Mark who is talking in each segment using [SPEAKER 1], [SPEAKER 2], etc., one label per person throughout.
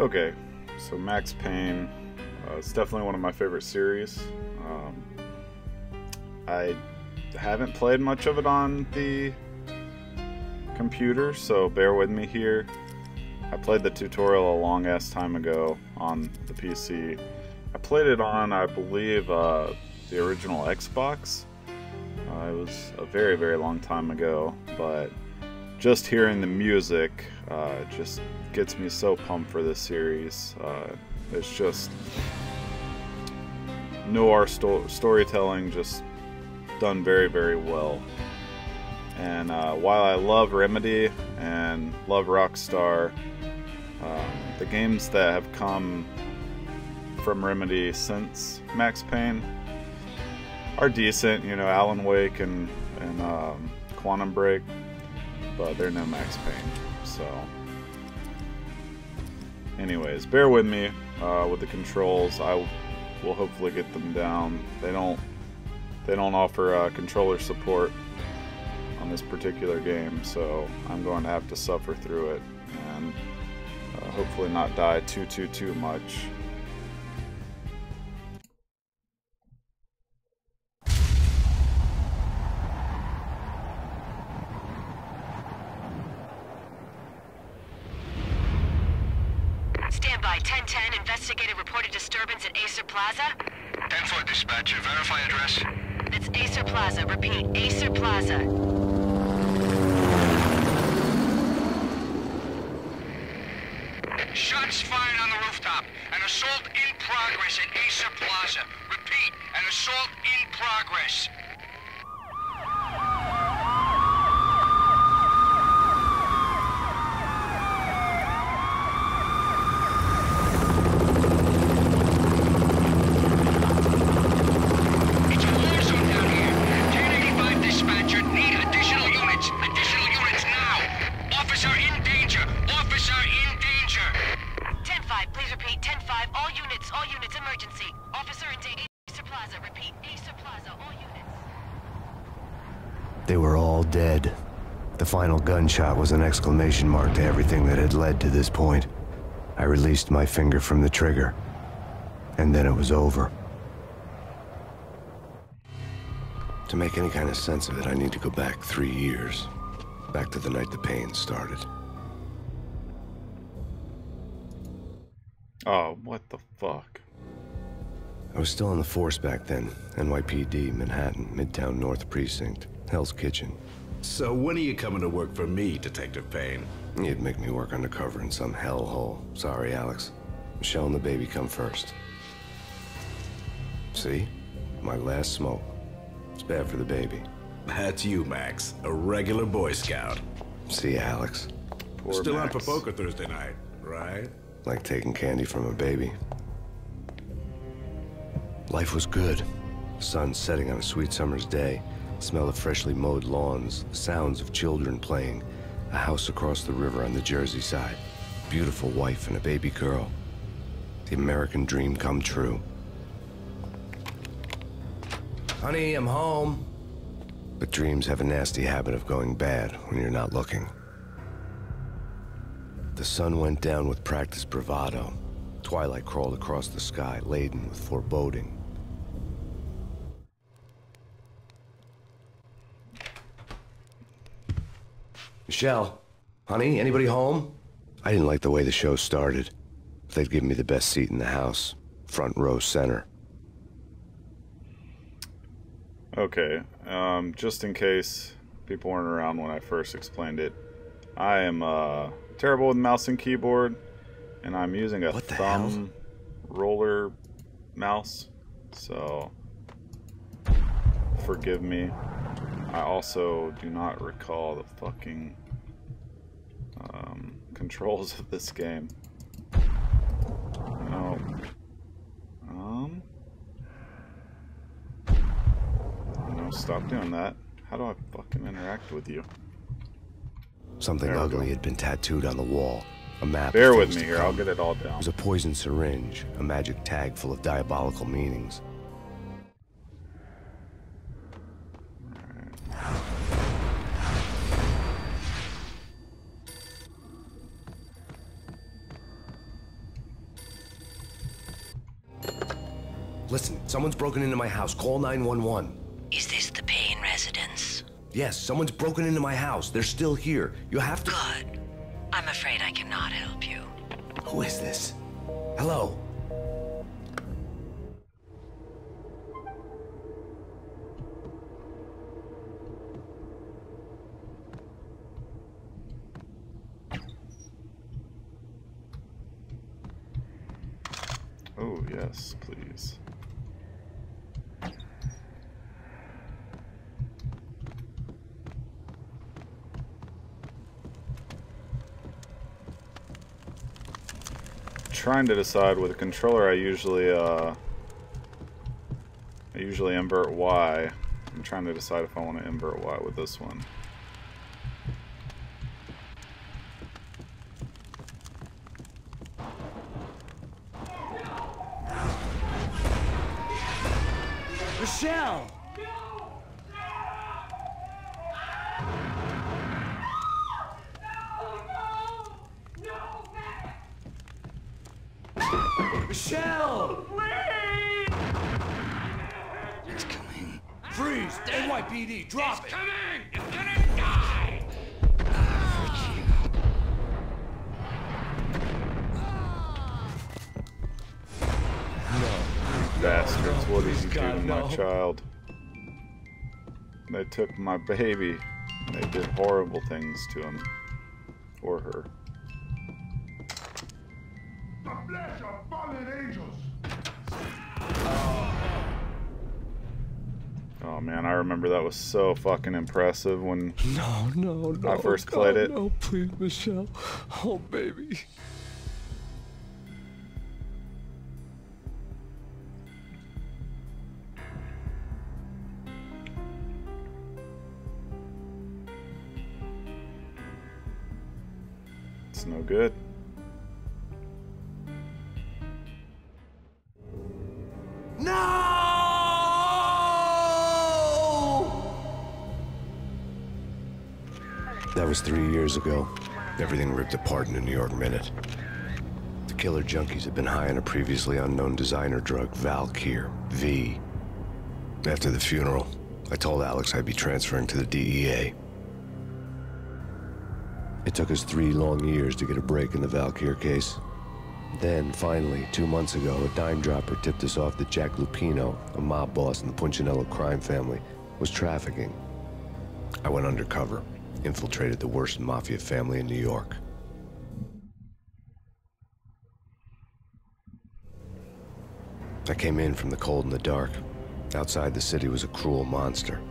[SPEAKER 1] Okay, so Max Payne, it's definitely one of my favorite series. I haven't played much of it on the computer, so bear with me here. I played the tutorial a long ass time ago on the PC. I played it on, I believe, the original Xbox. It was a very, very long time ago, but just hearing the music just gets me so pumped for this series. It's just noir storytelling, just done very, very well. And while I love Remedy and love Rockstar, the games that have come from Remedy since Max Payne are decent, you know, Alan Wake and Quantum Break, but they're no Max Payne. So anyways, bear with me with the controls. I will hopefully get them down. They don't offer controller support on this particular game, so I'm going to have to suffer through it and hopefully not die too much.
[SPEAKER 2] Standby 1010, investigated reported disturbance at Acer Plaza.
[SPEAKER 3] 10-4 dispatcher, verify address.
[SPEAKER 2] That's Acer Plaza, repeat, Acer Plaza.
[SPEAKER 3] Shots fired on the rooftop. An assault in progress at Acer Plaza. Repeat, an assault in progress. It's a war zone down here. 1085 dispatcher, need additional units. Additional units now. Officer in danger. Officer in danger.
[SPEAKER 2] 10-5, please repeat, 10-5, all units, emergency. Officer in danger, Acer Plaza, repeat, Acer Plaza, all units.
[SPEAKER 4] They were all dead. The final gunshot was an exclamation mark to everything that had led to this point. I released my finger from the trigger, and then it was over. To make any kind of sense of it, I need to go back 3 years. Back to the night the pain started.
[SPEAKER 1] Oh, what the fuck?
[SPEAKER 4] I was still on the force back then. NYPD, Manhattan, Midtown North Precinct, Hell's Kitchen.
[SPEAKER 5] So when are you coming to work for me, Detective Payne?
[SPEAKER 4] You'd make me work undercover in some hellhole. Sorry, Alex. Michelle and the baby come first. See? My last smoke. It's bad for the baby.
[SPEAKER 5] That's you, Max. A regular Boy Scout.
[SPEAKER 4] See, Alex?
[SPEAKER 1] Poor
[SPEAKER 5] Still on
[SPEAKER 1] Max.
[SPEAKER 5] for poker Thursday night, right?
[SPEAKER 4] Like taking candy from a baby. Life was good. Sun setting on a sweet summer's day. Smell of freshly mowed lawns. The sounds of children playing. A house across the river on the Jersey side. Beautiful wife and a baby girl. The American dream come true. Honey, I'm home. But dreams have a nasty habit of going bad when you're not looking. The sun went down with practiced bravado. Twilight crawled across the sky, laden with foreboding. Michelle, honey, anybody home? I didn't like the way the show started. They'd give me the best seat in the house, front row center.
[SPEAKER 1] Okay, just in case people weren't around when I first explained it, I am terrible with mouse and keyboard, and I'm using a thumb roller mouse, so forgive me. I also do not recall the fucking controls of this game. No. No, stop doing that. How do I fucking interact with you?
[SPEAKER 4] Something ugly had been tattooed on the wall. A map.
[SPEAKER 1] Bear with me here, I'll get it all down.
[SPEAKER 4] It was a poison syringe, a magic tag full of diabolical meanings. Listen, someone's broken into my house. Call 911.
[SPEAKER 6] Is this the Payne residence?
[SPEAKER 4] Yes, someone's broken into my house. They're still here. You have to...
[SPEAKER 6] Good. I'm afraid I cannot help you.
[SPEAKER 4] Who is this? Hello?
[SPEAKER 1] Oh, yes, please. Trying to decide with a controller. I usually invert Y. I'm trying to decide if I want to invert Y with this one.
[SPEAKER 7] Michelle! Michelle!
[SPEAKER 3] It's coming.
[SPEAKER 7] Freeze! NYPD, drop it!
[SPEAKER 3] Coming! It's gonna die!
[SPEAKER 1] Bastards, what did you do to
[SPEAKER 7] God,
[SPEAKER 1] my
[SPEAKER 7] no.
[SPEAKER 1] child? They took my baby. They did horrible things to him. Or her.
[SPEAKER 8] The flesh of fallen angels.
[SPEAKER 1] Oh man, I remember that was so fucking impressive when
[SPEAKER 7] No.
[SPEAKER 1] I first played it.
[SPEAKER 7] No, please, Michelle. Oh, baby.
[SPEAKER 1] It's no good.
[SPEAKER 4] That was 3 years ago. Everything ripped apart in a New York minute. The killer junkies had been high on a previously unknown designer drug, Valkyr, V. After the funeral, I told Alex I'd be transferring to the DEA. It took us 3 long years to get a break in the Valkyr case. Then, finally, 2 months ago, a dime dropper tipped us off that Jack Lupino, a mob boss in the Punchinello crime family, was trafficking. I went undercover, infiltrated the worst mafia family in New York. I came in from the cold and the dark. Outside the city was a cruel monster.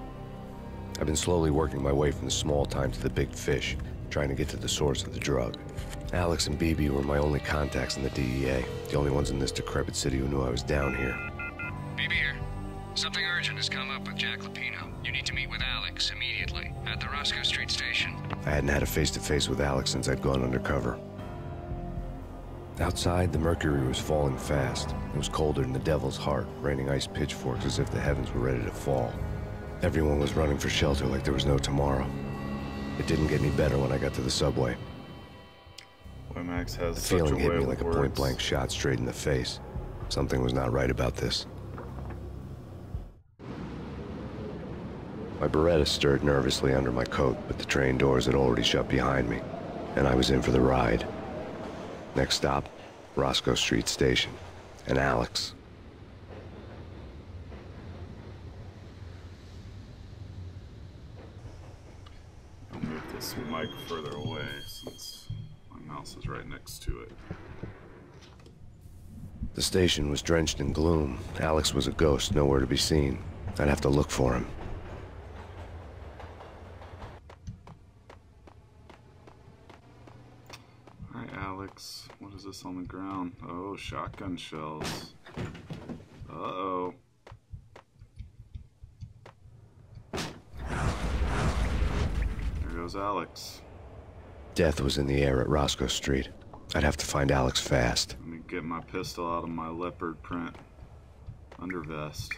[SPEAKER 4] I've been slowly working my way from the small time to the big fish, trying to get to the source of the drug. Alex and BB were my only contacts in the DEA, the only ones in this decrepit city who knew I was down here.
[SPEAKER 3] BB here. Something urgent has come up with Jack Lupino. You need to meet with Alex immediately at the Roscoe Street station.
[SPEAKER 4] I hadn't had a face-to-face with Alex since I'd gone undercover. Outside, the mercury was falling fast. It was colder than the devil's heart, raining ice pitchforks as if the heavens were ready to fall. Everyone was running for shelter like there was no tomorrow. It didn't get any better when I got to the subway.
[SPEAKER 1] Boy, Max has
[SPEAKER 4] The
[SPEAKER 1] such a
[SPEAKER 4] feeling hit
[SPEAKER 1] way
[SPEAKER 4] me
[SPEAKER 1] with
[SPEAKER 4] like a
[SPEAKER 1] words.
[SPEAKER 4] point-blank shot straight in the face. Something was not right about this. My Beretta stirred nervously under my coat, but the train doors had already shut behind me, and I was in for the ride. Next stop, Roscoe Street Station, and Alex.
[SPEAKER 1] I'll move this mic further away since my mouse is right next to it.
[SPEAKER 4] The station was drenched in gloom. Alex was a ghost, nowhere to be seen. I'd have to look for him.
[SPEAKER 1] Hi, Alex. What is this on the ground? Oh, shotgun shells. Uh-oh. There goes Alex.
[SPEAKER 4] Death was in the air at Roscoe Street. I'd have to find Alex fast.
[SPEAKER 1] Let me get my pistol out of my leopard print undervest.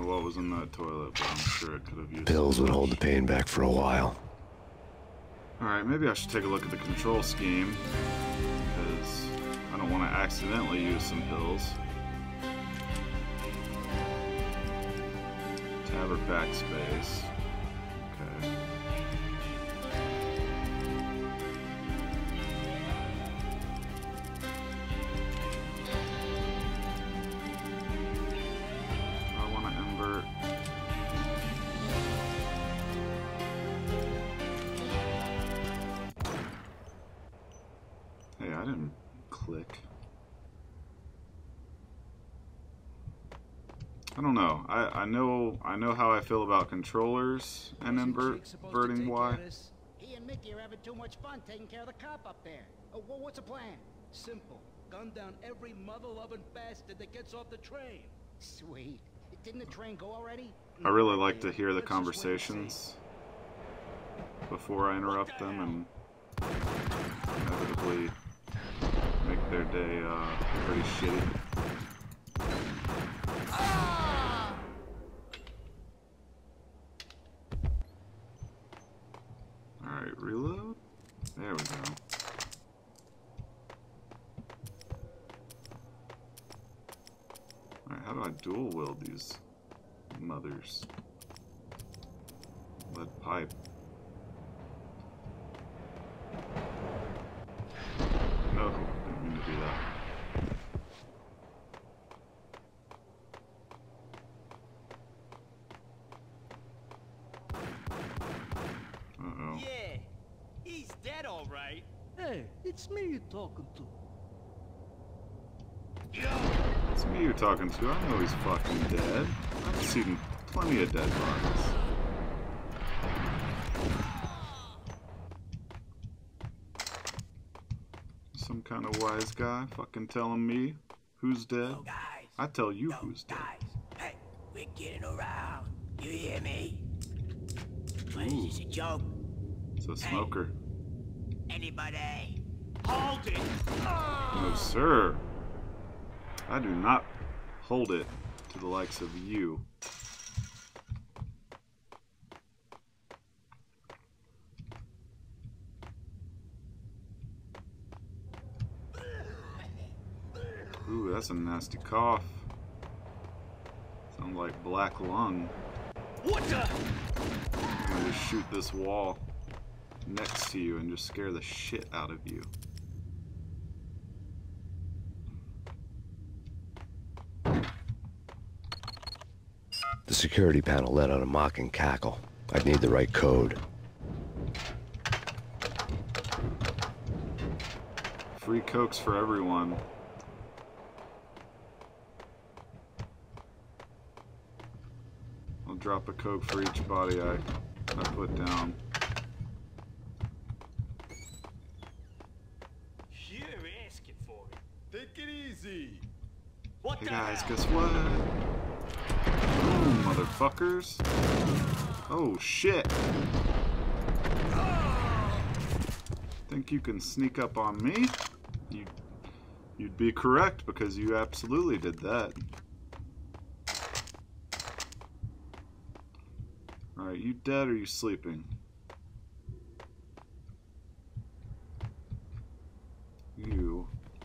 [SPEAKER 1] know what was in that toilet, but I'm sure it could have used
[SPEAKER 4] Pills
[SPEAKER 1] some
[SPEAKER 4] would hold
[SPEAKER 1] lunch.
[SPEAKER 4] the pain back for a while.
[SPEAKER 1] Alright, maybe I should take a look at the control scheme, because I don't want to accidentally use some pills. Tab or backspace. Okay. I want to invert. Hey, I didn't click. I don't know. I know how I feel about controllers and inverting Y.
[SPEAKER 9] He and Mickey are having too much fun taking care of the cop up there. Oh, well, what's the plan?
[SPEAKER 7] Simple. Gun down every mother-loving bastard that gets off the train.
[SPEAKER 9] Sweet. Didn't the train go already?
[SPEAKER 1] I really like to hear the conversations before I interrupt them and inevitably make their day pretty shitty. Alright, reload? There we go. Alright, how do I dual wield these mothers? Lead pipe. No, didn't mean to do that. Uh-oh.
[SPEAKER 3] Yeah, he's dead, all right.
[SPEAKER 7] Hey, it's me you're talking to.
[SPEAKER 1] It's me you're talking to. I know he's fucking dead. I've seen plenty of dead bodies. Some kind of wise guy fucking telling me who's dead. I tell you who's dead.
[SPEAKER 9] Hey, we're getting around. You hear me?
[SPEAKER 1] Ooh,
[SPEAKER 9] Is this a joke?
[SPEAKER 1] it's a smoker.
[SPEAKER 9] Anybody?
[SPEAKER 3] Hold it.
[SPEAKER 1] No, sir. I do not hold it to the likes of you. Ooh, that's a nasty cough. Sounds like black lung.
[SPEAKER 3] What the?
[SPEAKER 1] I'm gonna just shoot this wall next to you and just scare the shit out of you.
[SPEAKER 4] The security panel let out a mocking cackle. I'd need the right code.
[SPEAKER 1] Free cokes for everyone. I'll drop a coke for each body I put down.
[SPEAKER 3] You're asking for it.
[SPEAKER 7] Take it easy.
[SPEAKER 3] What
[SPEAKER 1] Hey
[SPEAKER 3] the
[SPEAKER 1] guys,
[SPEAKER 3] hell?
[SPEAKER 1] guess what? Boom, motherfuckers. Oh shit. Think you can sneak up on me? You'd be correct because you absolutely did that. Alright, you dead or you sleeping?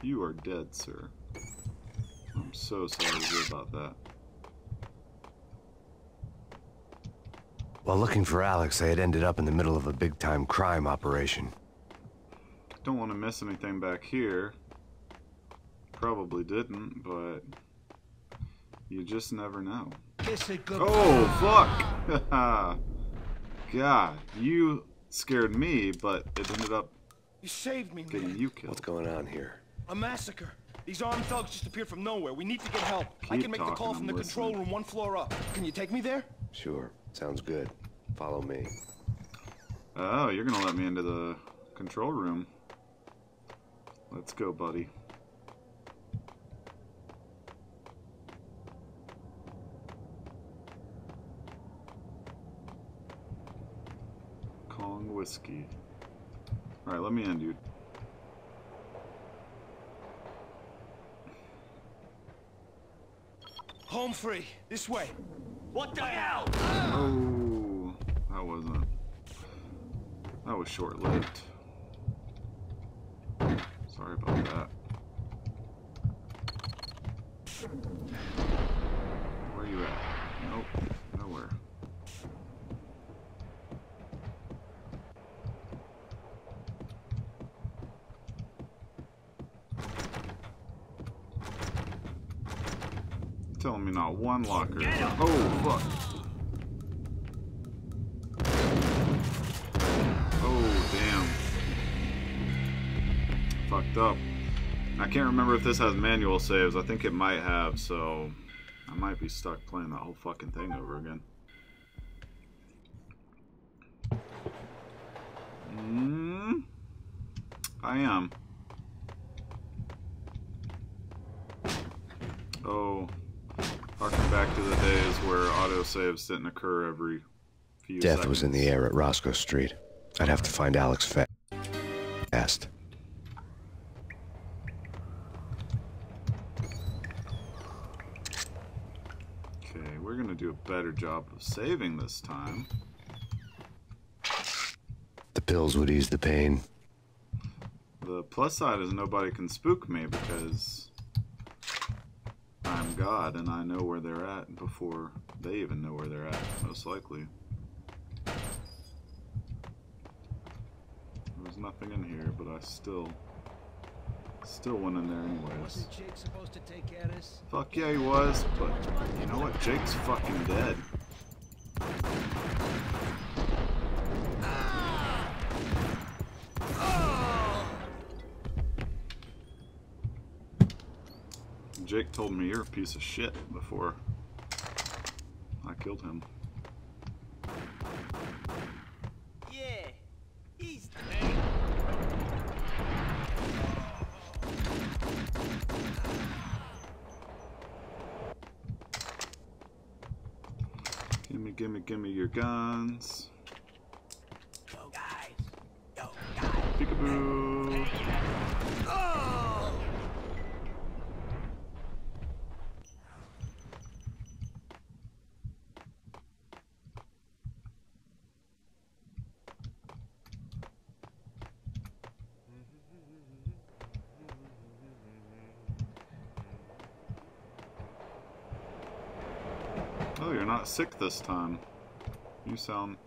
[SPEAKER 1] You are dead, sir. I'm so sorry to hear about that.
[SPEAKER 4] While looking for Alex, I had ended up in the middle of a big-time crime operation.
[SPEAKER 1] Don't want to miss anything back here. Probably didn't, but you just never know.
[SPEAKER 7] Kiss it good.
[SPEAKER 1] Oh, fuck! God, you scared me, but it ended up
[SPEAKER 7] You saved me,
[SPEAKER 1] getting
[SPEAKER 7] man.
[SPEAKER 1] you killed.
[SPEAKER 4] What's going on here?
[SPEAKER 7] A massacre. These armed thugs just appeared from nowhere. We need to get help. I
[SPEAKER 1] Keep
[SPEAKER 7] can make the call
[SPEAKER 1] talking,
[SPEAKER 7] from
[SPEAKER 1] I'm
[SPEAKER 7] the control
[SPEAKER 1] listening.
[SPEAKER 7] room 1 floor up. Can you take me there?
[SPEAKER 4] Sure, sounds good. Follow me.
[SPEAKER 1] Oh, you're gonna let me into the control room. Let's go, buddy. Kong whiskey. Alright, let me in, dude.
[SPEAKER 7] Home free. This way.
[SPEAKER 3] What the hell?
[SPEAKER 1] Oh, that wasn't. That was short-lived. Sorry about that. Where you at? Nope, nowhere. Telling me not one locker. Oh, fuck. Oh, damn. Fucked up. I can't remember if this has manual saves. I think it might have, so I might be stuck playing that whole fucking thing over again. I am. Oh, harking back to the days where autosaves didn't occur every few seconds.
[SPEAKER 4] Death was in the air at Roscoe Street. I'd have to find Alex fast.
[SPEAKER 1] Okay, we're gonna do a better job of saving this time.
[SPEAKER 4] The pills would ease the pain.
[SPEAKER 1] The plus side is nobody can spook me because I'm God and I know where they're at before they even know where they're at, most likely. There's nothing in here, but I still went in there anyways.
[SPEAKER 7] Wasn't Jake supposed to take care of this?
[SPEAKER 1] Fuck yeah, he was, but you know what? Jake's fucking dead. Jake told me you're a piece of shit before I killed him.
[SPEAKER 7] Yeah, he's the man.
[SPEAKER 1] Gimme your guns.
[SPEAKER 7] Go guys. Go guys.
[SPEAKER 1] Peekaboo.
[SPEAKER 7] Oh!
[SPEAKER 1] Oh, you're not sick this time. You sound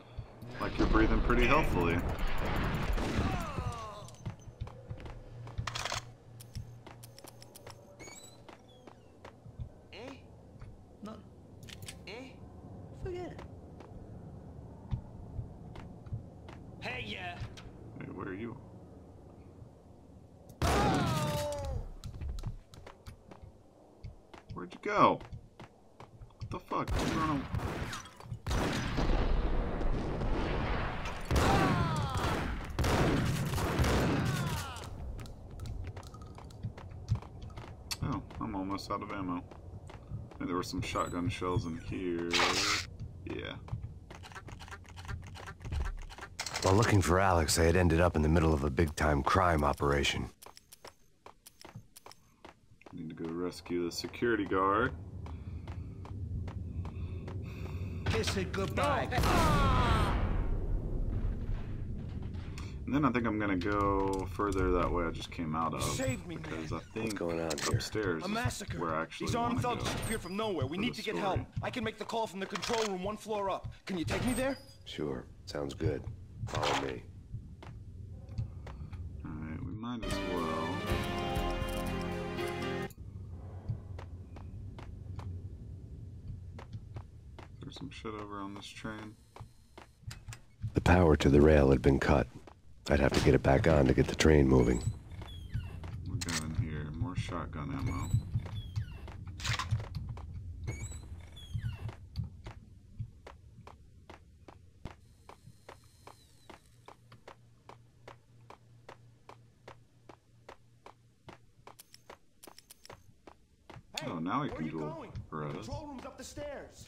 [SPEAKER 1] like you're breathing pretty healthily.
[SPEAKER 7] None. Forget it. Hey, yeah.
[SPEAKER 1] Hey, where are you? Where'd you go? What the fuck? You run away. Oh, I'm almost out of ammo. And there were some shotgun shells in here. Yeah.
[SPEAKER 4] While looking for Alex, I had ended up in the middle of a big-time crime operation.
[SPEAKER 1] Need to go rescue the security guard.
[SPEAKER 7] Kiss it goodbye.
[SPEAKER 1] And then I think I'm gonna go further that way I just came out of.
[SPEAKER 7] Save me,
[SPEAKER 1] because
[SPEAKER 7] man.
[SPEAKER 1] I think
[SPEAKER 4] going on here?
[SPEAKER 1] upstairs
[SPEAKER 7] A massacre.
[SPEAKER 1] is where I actually
[SPEAKER 7] These armed
[SPEAKER 1] wanna
[SPEAKER 7] thugs
[SPEAKER 1] go.
[SPEAKER 7] just appeared from nowhere. We
[SPEAKER 1] for
[SPEAKER 7] need
[SPEAKER 1] the
[SPEAKER 7] to get
[SPEAKER 1] story.
[SPEAKER 7] help. I can make the call from the control room 1 floor up. Can you take me there?
[SPEAKER 4] Sure, sounds good. Follow me.
[SPEAKER 1] Alright, we might as well. There's some shit over on this train.
[SPEAKER 4] The power to the rail had been cut. I'd have to get it back on to get the train moving.
[SPEAKER 1] We got in here more shotgun ammo. Oh, now he can dual res.
[SPEAKER 7] Control room's up the stairs.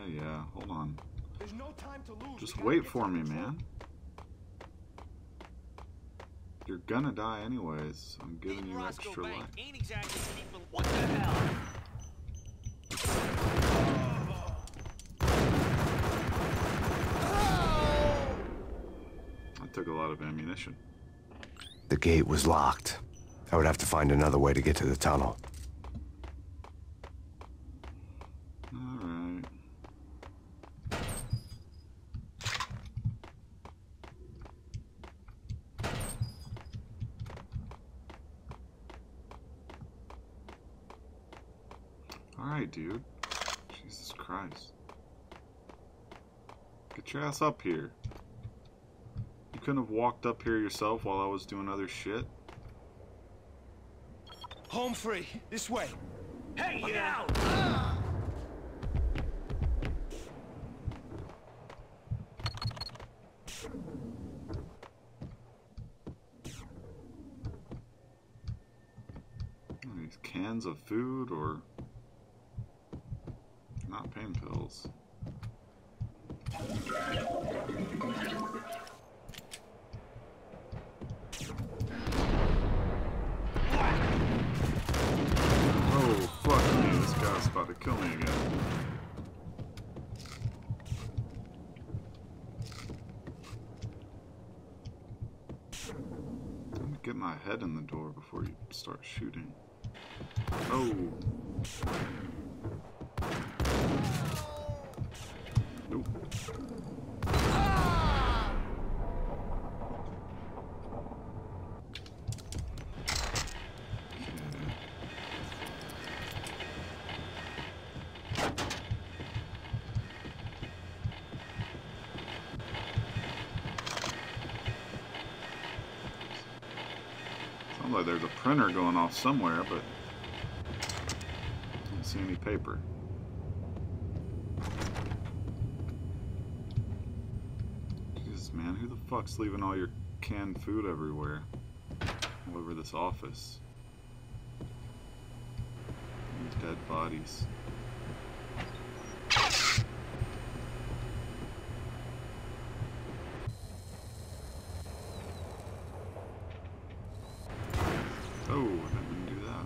[SPEAKER 1] Yeah, hold on.
[SPEAKER 7] There's no time to lose.
[SPEAKER 1] Just wait for me, man. You're gonna die anyways. I'm giving you extra life.
[SPEAKER 3] Ain't exactly people. What the hell?
[SPEAKER 1] That took a lot of ammunition.
[SPEAKER 4] The gate was locked. I would have to find another way to get to the tunnel.
[SPEAKER 1] Alright. Alright, dude. Jesus Christ. Get your ass up here. You couldn't have walked up here yourself while I was doing other shit?
[SPEAKER 7] Home free. This way.
[SPEAKER 3] Hey, get out!
[SPEAKER 1] These cans of food or not pain pills. Oh, fuck me, this guy's about to kill me again. Let me get my head in the door before you start shooting. Oh. Nope. Sounds like there's a printer going off somewhere, but I don't see any paper. Jesus, man, who the fuck's leaving all your canned food everywhere? All over this office. These dead bodies. Oh, I didn't do that.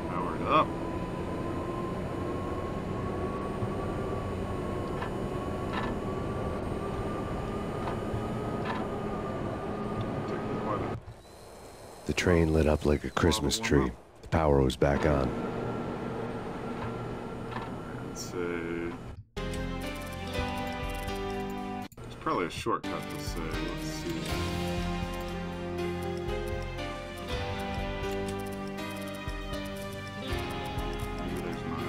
[SPEAKER 1] Powered up.
[SPEAKER 4] The train lit up like a Christmas tree. The power was back on.
[SPEAKER 1] Let's see. There's probably a shortcut to say. Let's see. Maybe there's not.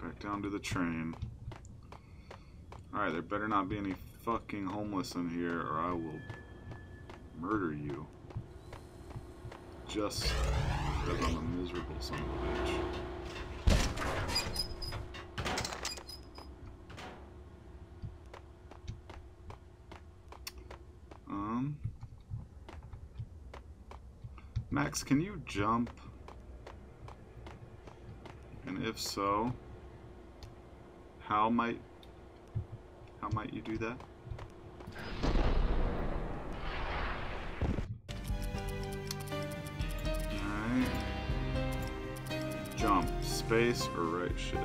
[SPEAKER 1] Back down to the train. Alright, there better not be any fucking homeless in here or I will murder you. Just because I'm a miserable son of a bitch. Max, can you jump? And if so, how might you do that? Alright. Jump, space, or right shift?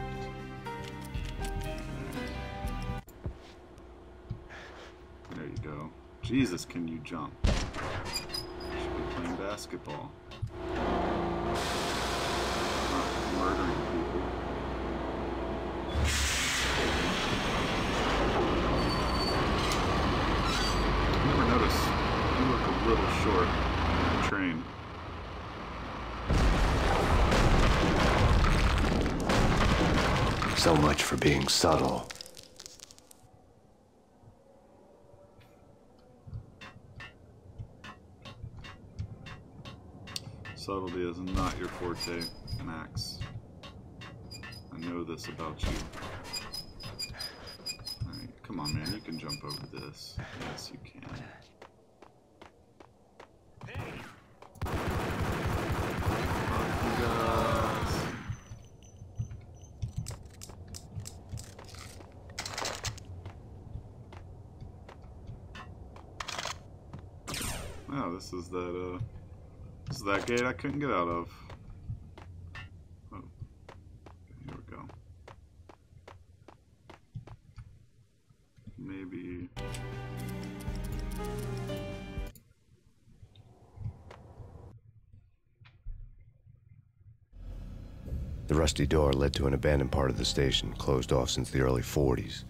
[SPEAKER 1] There you go. Jesus, can you jump? Should be playing basketball. Not murdering people. I never noticed. You look a little short on the train.
[SPEAKER 4] So much for being subtle.
[SPEAKER 1] Subtlety is not your forte, Max. I know this about you. Alright, come on, man. You can jump over this. Yes, you can. Oh, this is that gate I couldn't get out of. Oh, here we go. Maybe.
[SPEAKER 4] The rusty door led to an abandoned part of the station, closed off since the early 40s.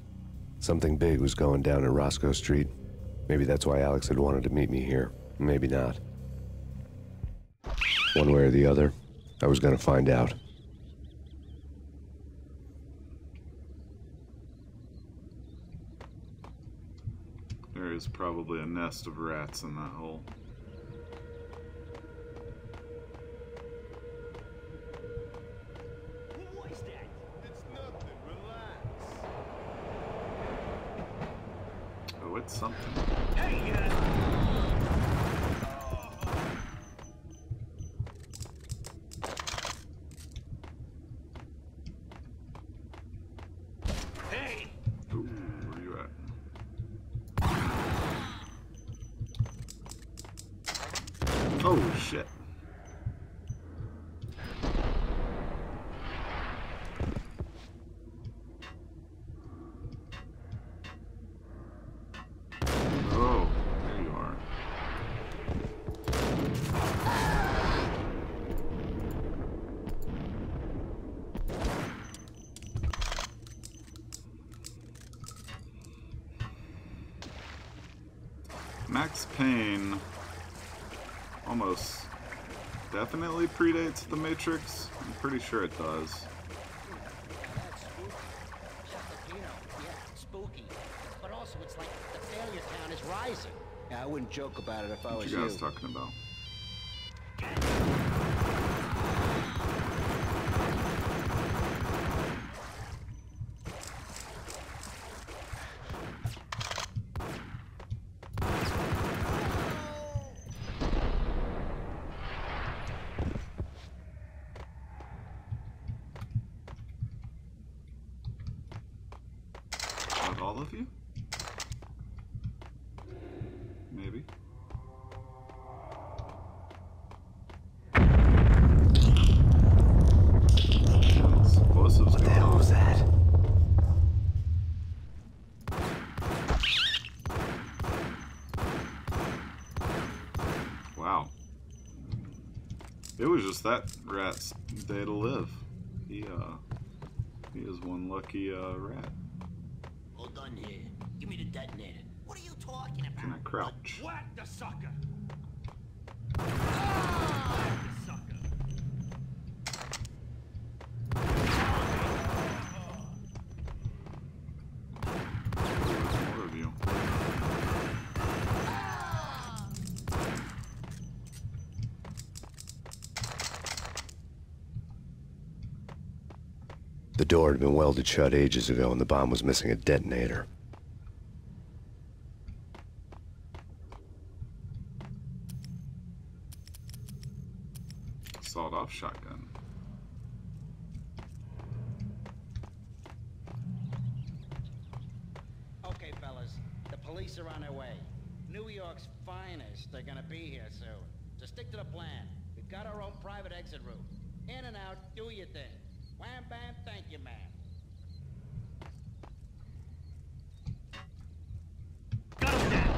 [SPEAKER 4] Something big was going down at Roscoe Street. Maybe that's why Alex had wanted to meet me here. Maybe not. One way or the other, I was gonna find out.
[SPEAKER 1] There is probably a nest of rats in that hole.
[SPEAKER 7] What's that? It's nothing. Relax.
[SPEAKER 1] Oh, it's something.
[SPEAKER 7] Hey, Hey!
[SPEAKER 1] Ooh, where you at? Oh, shit. Oh, there you are. Max Payne almost definitely predates The Matrix. I'm pretty sure it does.
[SPEAKER 9] That's spooky. Yeah, spooky. But also, it's like the failure count is rising. Yeah, I wouldn't joke about it if I
[SPEAKER 1] What
[SPEAKER 9] was
[SPEAKER 1] you guys talking about? Not all of you? Maybe. Explosives. What the hell was that? Wow. It was just that rat's day to live. He is one lucky rat.
[SPEAKER 9] Hold on here. Give me the detonator. What are you talking about?
[SPEAKER 1] Can I crouch?
[SPEAKER 7] Whack the sucker! Whack the sucker!
[SPEAKER 1] More of you.
[SPEAKER 4] The door had been welded shut ages ago and the bomb was missing a detonator.
[SPEAKER 1] Sawed-off shotgun.
[SPEAKER 9] Okay, fellas. The police are on their way. New York's finest are gonna be here soon. So stick to the plan. We've got our own private exit route. In and out, do your thing. Wham bam, thank you, man.
[SPEAKER 7] Got him down!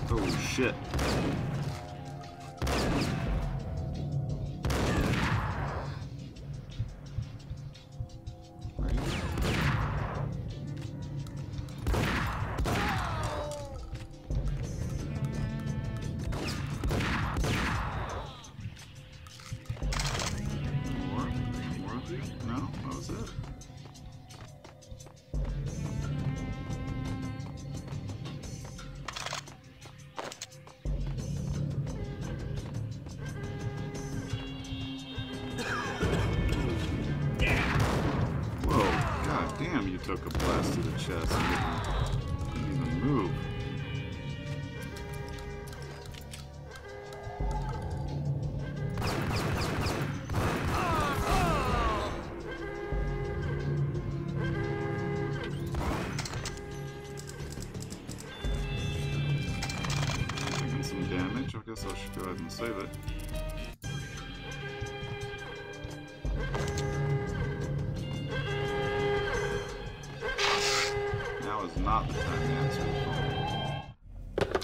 [SPEAKER 1] Oh shit. More of you? No, that was it. took a blast to the chest and didn't even move. Taking some damage. I guess I should go ahead and save it. Not the time to answer the phone.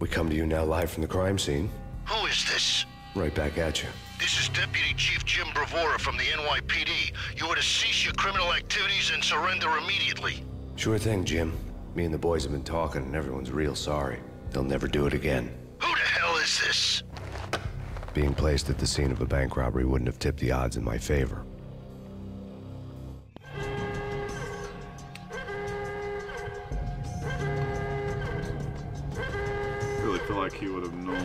[SPEAKER 4] We come to you now live from the crime scene.
[SPEAKER 10] Who is this?
[SPEAKER 4] Right back at you.
[SPEAKER 10] This is Deputy Chief Jim Bravura from the NYPD. You are to cease your criminal activities and surrender immediately.
[SPEAKER 4] Sure thing, Jim. Me and the boys have been talking and everyone's real sorry. They'll never do it again.
[SPEAKER 10] Who the hell is this?
[SPEAKER 4] Being placed at the scene of a bank robbery wouldn't have tipped the odds in my favor.
[SPEAKER 1] I feel like he would have known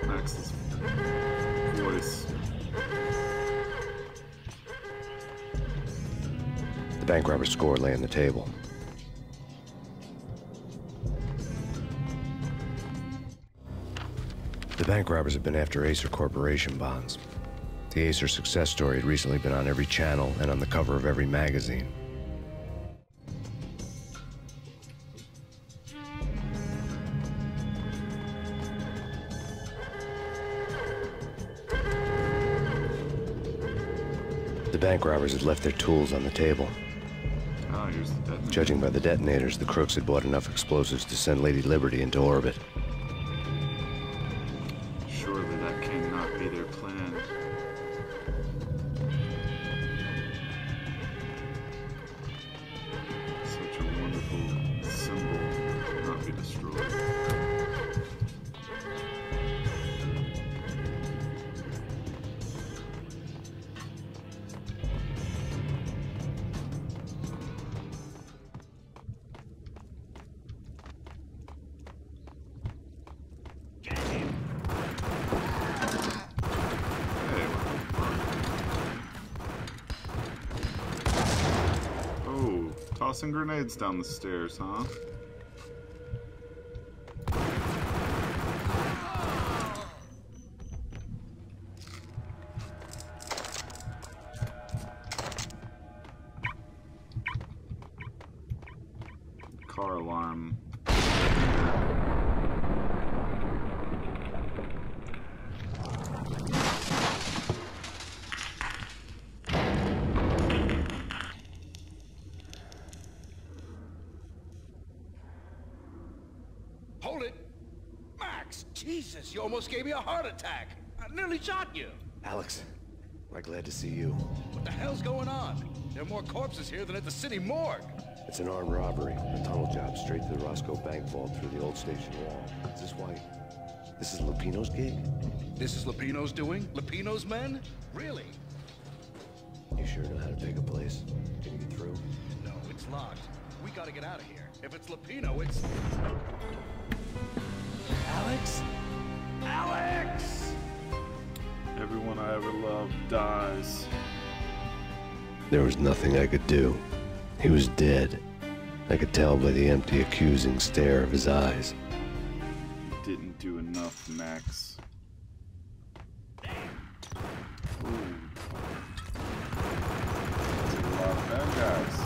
[SPEAKER 1] Max's voice.
[SPEAKER 4] The bank robber's score lay on the table. The bank robbers have been after Acer Corporation bonds. The Acer success story had recently been on every channel and on the cover of every magazine. The bank robbers had left their tools on the table.
[SPEAKER 1] Oh, here's the detonator.
[SPEAKER 4] Judging by the detonators, the crooks had bought enough explosives to send Lady Liberty into orbit.
[SPEAKER 1] Surely that cannot be their plan. Such a wonderful symbol cannot be destroyed. Tossing grenades down the stairs, huh? Car alarm.
[SPEAKER 7] Hold it! Max! Jesus, you almost gave me a heart attack! I nearly shot you!
[SPEAKER 4] Alex, we're glad to see you.
[SPEAKER 7] What the hell's going on? There are more corpses here than at the city morgue!
[SPEAKER 4] It's an armed robbery. A tunnel job straight to the Roscoe Bank vault through the old station wall. Is this why? This is Lupino's gig?
[SPEAKER 7] This is Lupino's doing? Lupino's men? Really?
[SPEAKER 4] You sure know how to pick a place? Can you get through?
[SPEAKER 7] No, it's locked. We gotta get out of here. If it's Lupino, it's... Alex? Alex!
[SPEAKER 1] Everyone I ever loved dies.
[SPEAKER 4] There was nothing I could do. He was dead. I could tell by the empty, accusing stare of his eyes.
[SPEAKER 1] You didn't do enough, Max. Ooh. There's a lot of bad guys.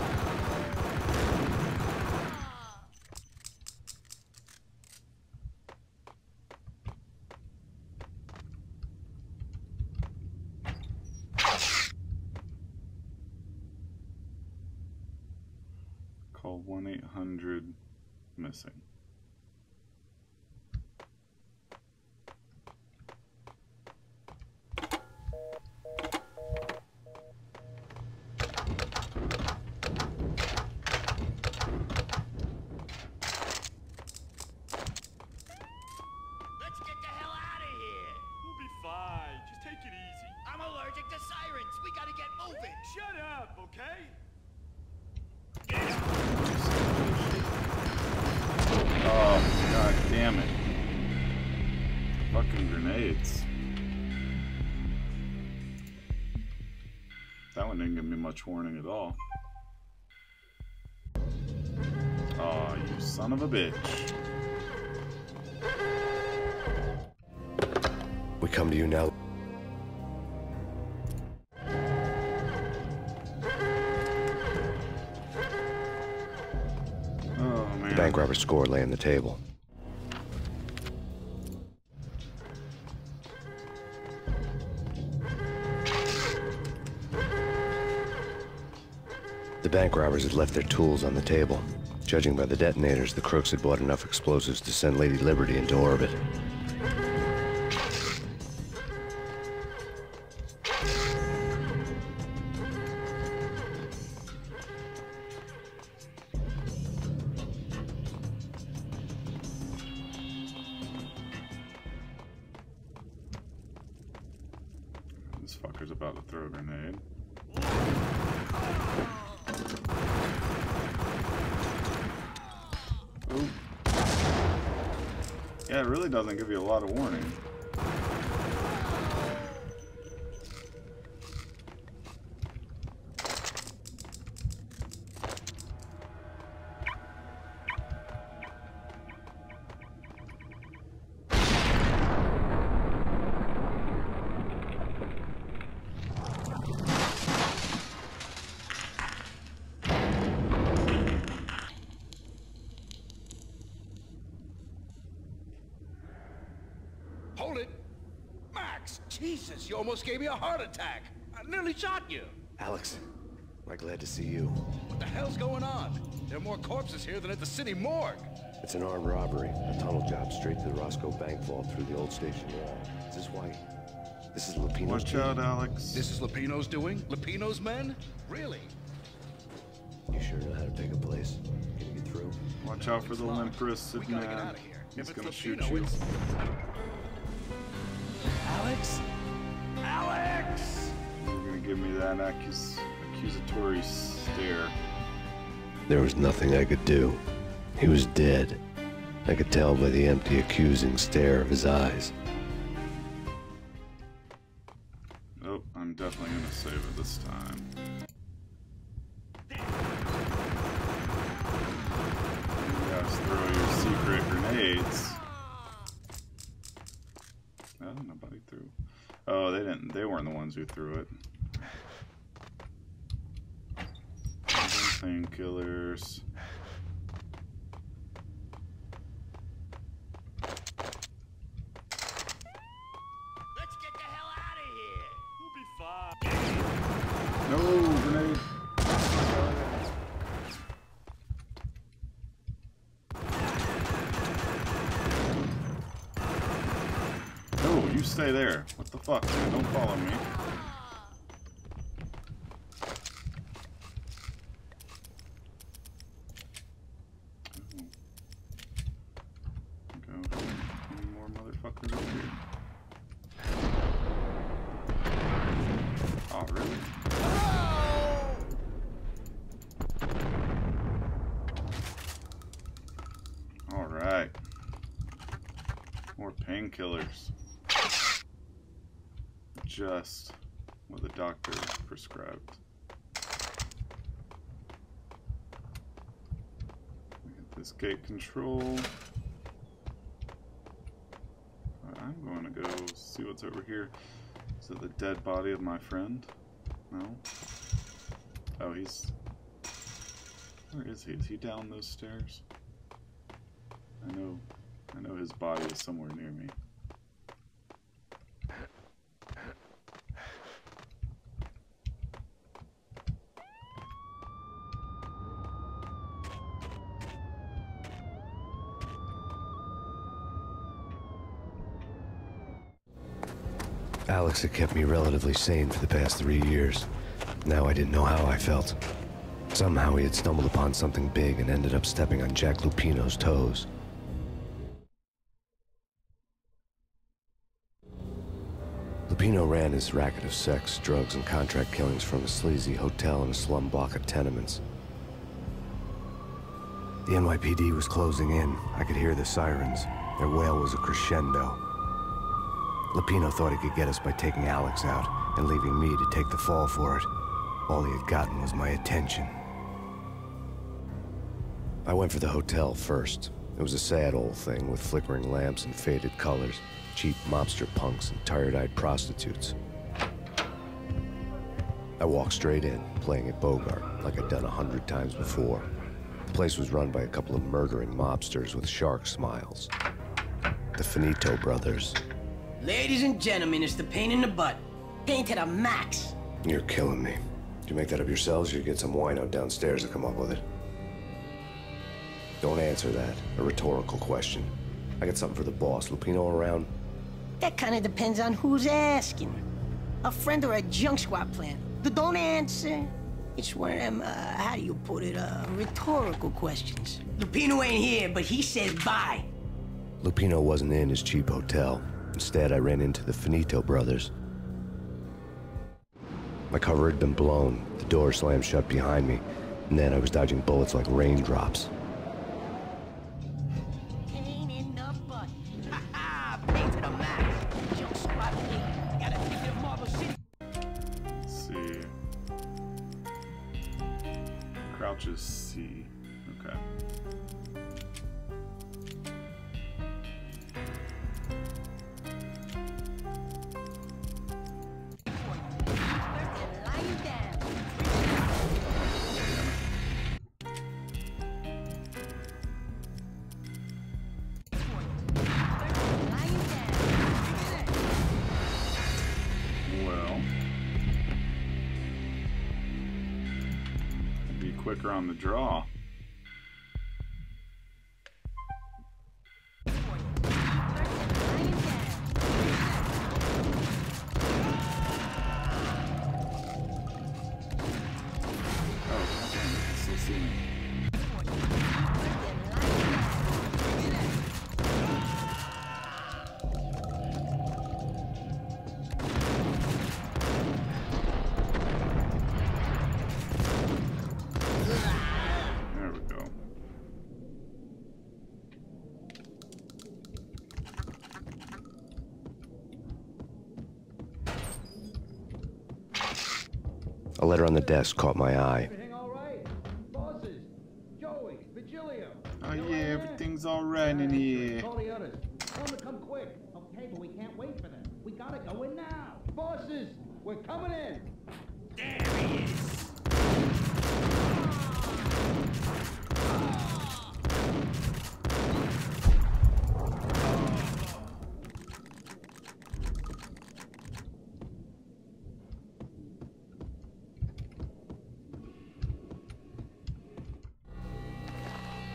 [SPEAKER 1] Call 1-800-MISSING. That one didn't give me much warning at all. Aw, you son of a bitch.
[SPEAKER 4] We come to you now.
[SPEAKER 1] Oh, man.
[SPEAKER 4] The bank robber's score lay on the table. The bank robbers had left their tools on the table. Judging by the detonators, the crooks had bought enough explosives to send Lady Liberty into orbit.
[SPEAKER 1] This fucker's about to throw a grenade. Ooh. Yeah, it really doesn't give you a lot of warning.
[SPEAKER 7] Hold it! Max! Jesus, you almost gave me a heart attack! I nearly shot you!
[SPEAKER 4] Alex, we're glad to see you.
[SPEAKER 7] What the hell's going on? There are more corpses here than at the city morgue!
[SPEAKER 4] It's an armed robbery. A tunnel job straight to the Roscoe Bank vault through the old station wall. Is this why? This is Lupino's
[SPEAKER 1] Watch out, Alex.
[SPEAKER 7] This is Lupino's doing? Lupino's men? Really?
[SPEAKER 4] You sure know how to pick a place? Can you get through?
[SPEAKER 1] Watch out for the limp-wristed
[SPEAKER 7] We gotta get
[SPEAKER 1] man.
[SPEAKER 7] out of here.
[SPEAKER 1] He's
[SPEAKER 7] If
[SPEAKER 1] gonna
[SPEAKER 7] it's
[SPEAKER 1] shoot
[SPEAKER 7] Lupino,
[SPEAKER 1] you.
[SPEAKER 7] it's... Alex? Alex!
[SPEAKER 1] You're gonna give me that accusatory stare.
[SPEAKER 4] There was nothing I could do. He was dead. I could tell by the empty, accusing stare of his eyes.
[SPEAKER 1] Oh, I'm definitely gonna save it this time. You guys throw your secret grenades. Oh, nobody threw. Oh, they didn't. They weren't the ones who threw it. Painkillers.
[SPEAKER 9] Let's get the hell out of here.
[SPEAKER 1] No grenade. No, you stay there. What the fuck, man? Don't follow me. Go. Any more motherfuckers over here? Oh, really? Alright. More painkillers. Just what the doctor prescribed. Get this gate control. I'm going to go see what's over here. Is it the dead body of my friend? No? Oh, he's... Where is he? Is he down those stairs? I know his body is somewhere near me.
[SPEAKER 4] Alex had kept me relatively sane for the past 3 years. Now I didn't know how I felt. Somehow he had stumbled upon something big and ended up stepping on Jack Lupino's toes. Lupino ran his racket of sex, drugs, and contract killings from a sleazy hotel in a slum block of tenements. The NYPD was closing in. I could hear the sirens. Their wail was a crescendo. Lupino thought he could get us by taking Alex out and leaving me to take the fall for it. All he had gotten was my attention. I went for the hotel first. It was a sad old thing with flickering lamps and faded colors, cheap mobster punks and tired-eyed prostitutes. I walked straight in, playing at Bogart, like I'd done 100 times before. The place was run by a couple of murdering mobsters with shark smiles. The Finito brothers.
[SPEAKER 11] Ladies and gentlemen, it's the pain in the butt. Pain to the max.
[SPEAKER 4] You're killing me. Did you make that up yourselves, or you get some wino downstairs to come up with it? Don't answer that. A rhetorical question. I got something for the boss. Lupino around?
[SPEAKER 11] That kind of depends on who's asking. A friend or a junk squad plan. Don't answer. It's one of them, how do you put it, rhetorical questions. Lupino ain't here, but he says bye.
[SPEAKER 4] Lupino wasn't in his cheap hotel. Instead, I ran into the Finito brothers. My cover had been blown. The door slammed shut behind me, and then I was dodging bullets like raindrops.
[SPEAKER 11] Pain in the butt. Ha ha! Pain to the max. Junk squad plan. Got a ticket of Marble City.
[SPEAKER 1] Let's see. Crouch is C. Okay. Quicker on the draw. Still see me. There we go.
[SPEAKER 4] A letter on the desk caught my eye.
[SPEAKER 9] Everything all right? Bosses, Joey, Vigilio.
[SPEAKER 1] Oh yeah, everything's alright in here.
[SPEAKER 9] Call the others. Tell them to come quick. Okay, but we can't wait for them. We gotta go in now. Bosses, we're coming in. There he is.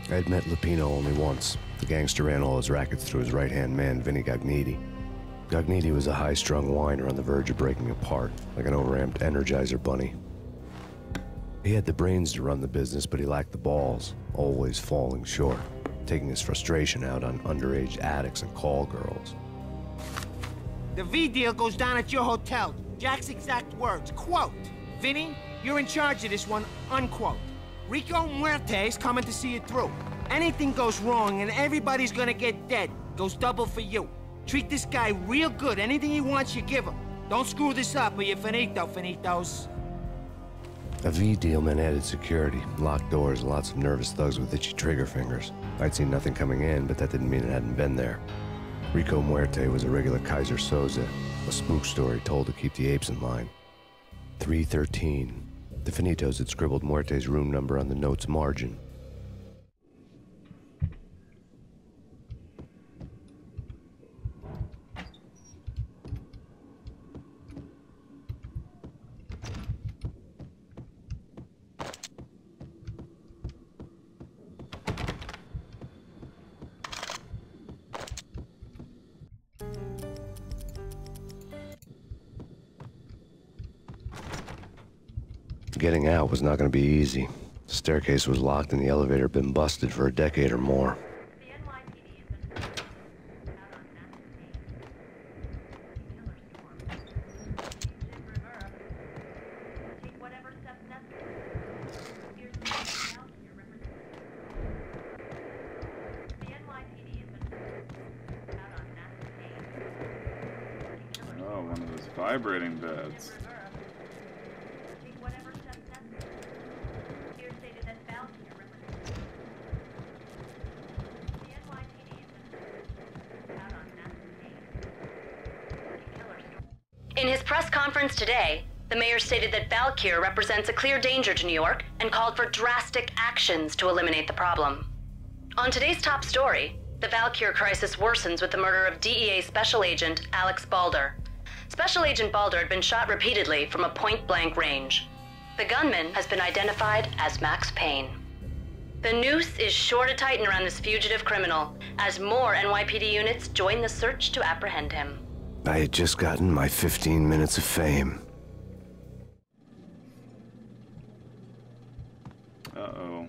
[SPEAKER 4] I had met Lupino only once. The gangster ran all his rackets through his right-hand man, Vinny Gognitti. Gognitti was a high-strung whiner on the verge of breaking apart, like an overamped Energizer bunny. He had the brains to run the business, but he lacked the balls, always falling short, taking his frustration out on underage addicts and call girls.
[SPEAKER 12] The V deal goes down at your hotel. Jack's exact words, quote, "Vinny, you're in charge of this one," unquote. Rico Muerte's coming to see it through. Anything goes wrong and everybody's gonna get dead. Goes double for you. Treat this guy real good. Anything he wants, you give him. Don't screw this up or you're finito, finitos.
[SPEAKER 4] A V deal meant added security, locked doors, and lots of nervous thugs with itchy trigger fingers. I'd seen nothing coming in, but that didn't mean it hadn't been there. Rico Muerte was a regular Kaiser Soze, a spook story told to keep the apes in line. 313. The Finitos had scribbled Muerte's room number on the note's margin. Getting out was not going to be easy. The staircase was locked and the elevator had been busted for a decade or more.
[SPEAKER 1] Oh, one of those vibrating beds.
[SPEAKER 2] In his press conference today, the mayor stated that Valkyr represents a clear danger to New York and called for drastic actions to eliminate the problem. On today's top story, the Valkyr crisis worsens with the murder of DEA Special Agent Alex Balder. Special Agent Balder had been shot repeatedly from a point-blank range. The gunman has been identified as Max Payne. The noose is sure to tighten around this fugitive criminal as more NYPD units join the search to apprehend him.
[SPEAKER 4] I had just gotten my 15 minutes of fame.
[SPEAKER 1] Uh-oh.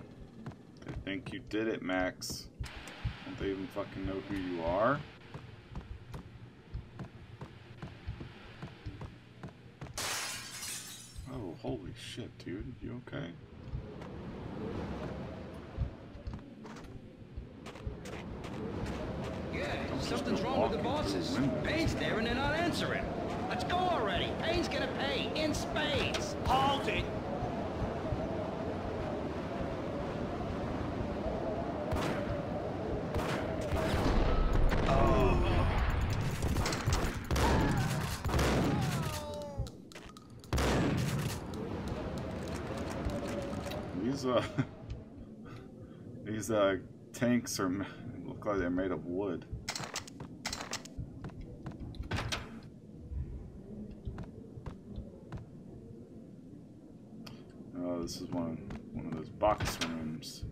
[SPEAKER 1] They think you did it, Max. Don't they even fucking know who you are? Oh, holy shit, dude. You okay?
[SPEAKER 7] Yeah, something's wrong with the bosses. Payne's there and they're not answering. Let's go already. Payne's gonna pay in spades.
[SPEAKER 12] Hold it.
[SPEAKER 1] These tanks are look like they're made of wood. Oh, this is one of those box rooms.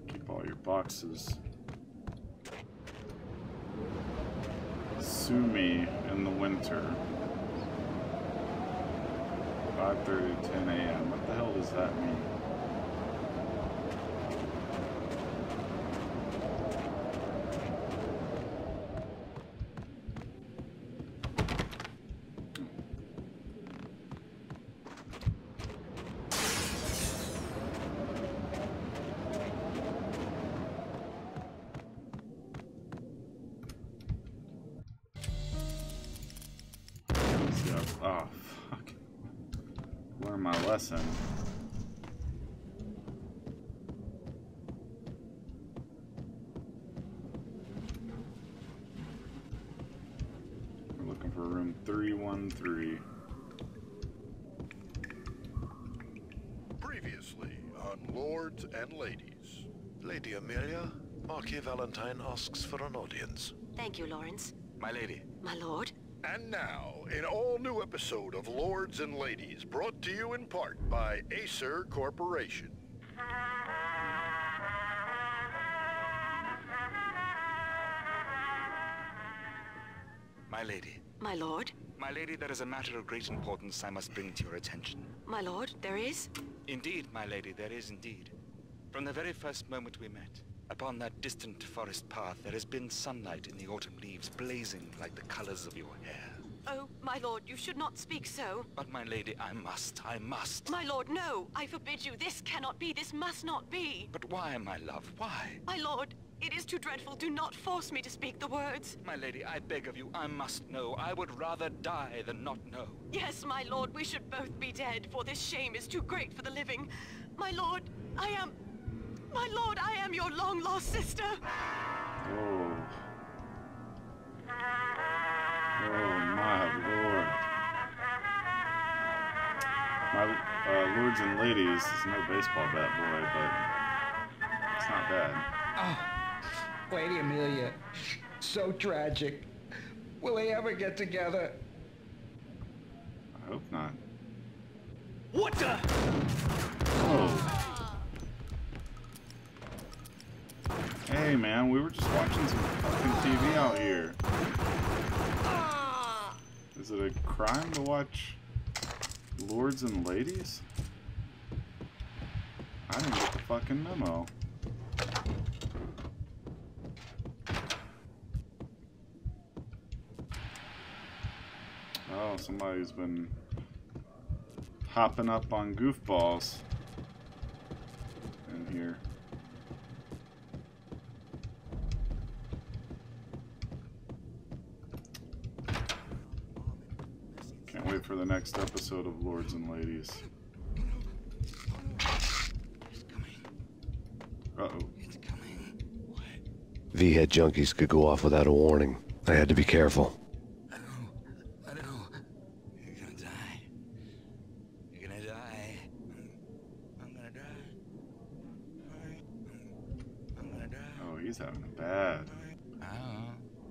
[SPEAKER 1] Keep all your boxes. Sue me in the winter. 5:30 to 10 a.m. What the hell does that mean? Oh, fuck. Learn my lesson. We're looking for room 313.
[SPEAKER 10] Previously on Lords and Ladies.
[SPEAKER 13] Lady Amelia, Marquis Valentine asks for an audience.
[SPEAKER 6] Thank you, Lawrence.
[SPEAKER 5] My lady.
[SPEAKER 6] My lord.
[SPEAKER 10] And now, an all-new episode of Lords and Ladies, brought to you in part by Acer Corporation.
[SPEAKER 5] My lady.
[SPEAKER 6] My lord.
[SPEAKER 5] My lady, there is a matter of great importance I must bring to your attention.
[SPEAKER 6] My lord, there is?
[SPEAKER 5] Indeed, my lady, there is indeed. From the very first moment we met, upon that distant forest path, there has been sunlight in the autumn leaves blazing like the colors of your hair.
[SPEAKER 6] Oh, my lord, you should not speak so.
[SPEAKER 5] But my lady, I must.
[SPEAKER 6] My lord, no! I forbid you. This cannot be. This must not be.
[SPEAKER 5] But why, my love? Why?
[SPEAKER 6] My lord, it is too dreadful. Do not force me to speak the words.
[SPEAKER 5] My lady, I beg of you, I must know. I would rather die than not know.
[SPEAKER 6] Yes, my lord, we should both be dead, for this shame is too great for the living. My lord, I am your long-lost sister.
[SPEAKER 1] Oh. Oh, my lord. My lords and ladies, it's no baseball bat boy, but it's not bad.
[SPEAKER 7] Oh, Lady Amelia. So tragic. Will they ever get together?
[SPEAKER 1] I hope not.
[SPEAKER 7] What the?
[SPEAKER 1] Oh. Hey man, we were just watching some fucking TV out here. Is it a crime to watch Lords and Ladies? I didn't get the fucking memo. Oh, somebody's been hopping up on goofballs in here. Can't wait for the next episode of Lords and Ladies. Uh-oh.
[SPEAKER 4] V-head junkies could go off without a warning. I had to be careful.
[SPEAKER 5] I know.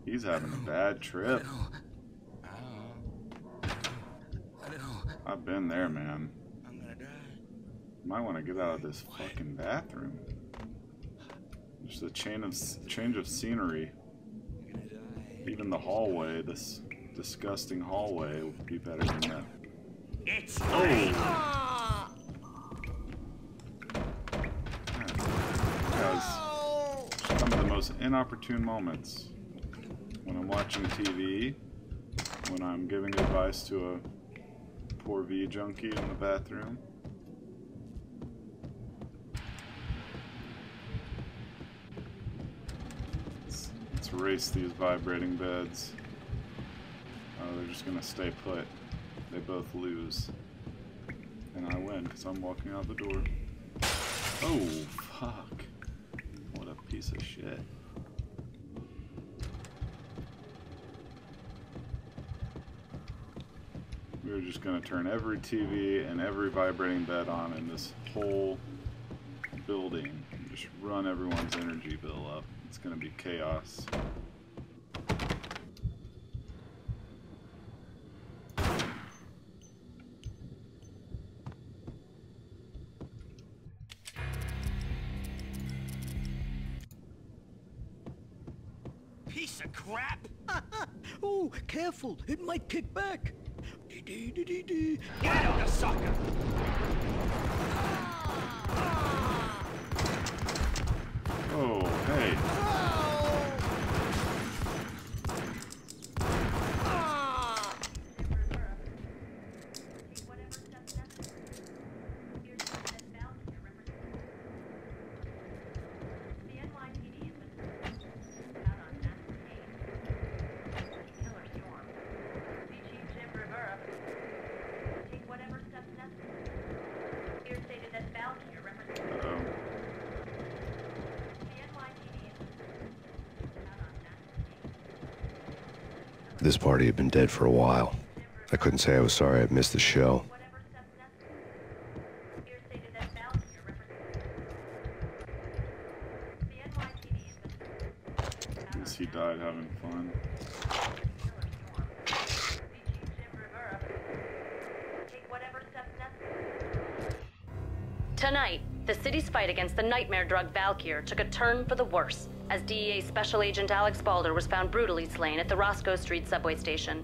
[SPEAKER 1] He's having a bad trip. I've been there, man. Might want to get out of this fucking bathroom. Just a change of scenery. Even the hallway, this disgusting hallway, would be better than that.
[SPEAKER 3] It's
[SPEAKER 1] Some of the most inopportune moments when I'm watching TV, when I'm giving advice to a poor V junkie in the bathroom. Let's race these vibrating beds. Oh, they're just gonna stay put. They both lose. And I win because I'm walking out the door. Oh, fuck. What a piece of shit. We're just gonna turn every TV and every vibrating bed on in this whole building and just run everyone's energy bill up. It's gonna be chaos.
[SPEAKER 7] Piece of crap!
[SPEAKER 14] Oh, careful, it might kick back.
[SPEAKER 7] Get out, sucker!
[SPEAKER 1] Oh, hey.
[SPEAKER 4] This party had been dead for a while. I couldn't say I was sorry I'd missed the show.
[SPEAKER 1] Guess he died having fun.
[SPEAKER 2] Tonight, the city's fight against the nightmare drug Valkyr took a turn for the worse, as DEA Special Agent Alex Balder was found brutally slain at the Roscoe Street subway station.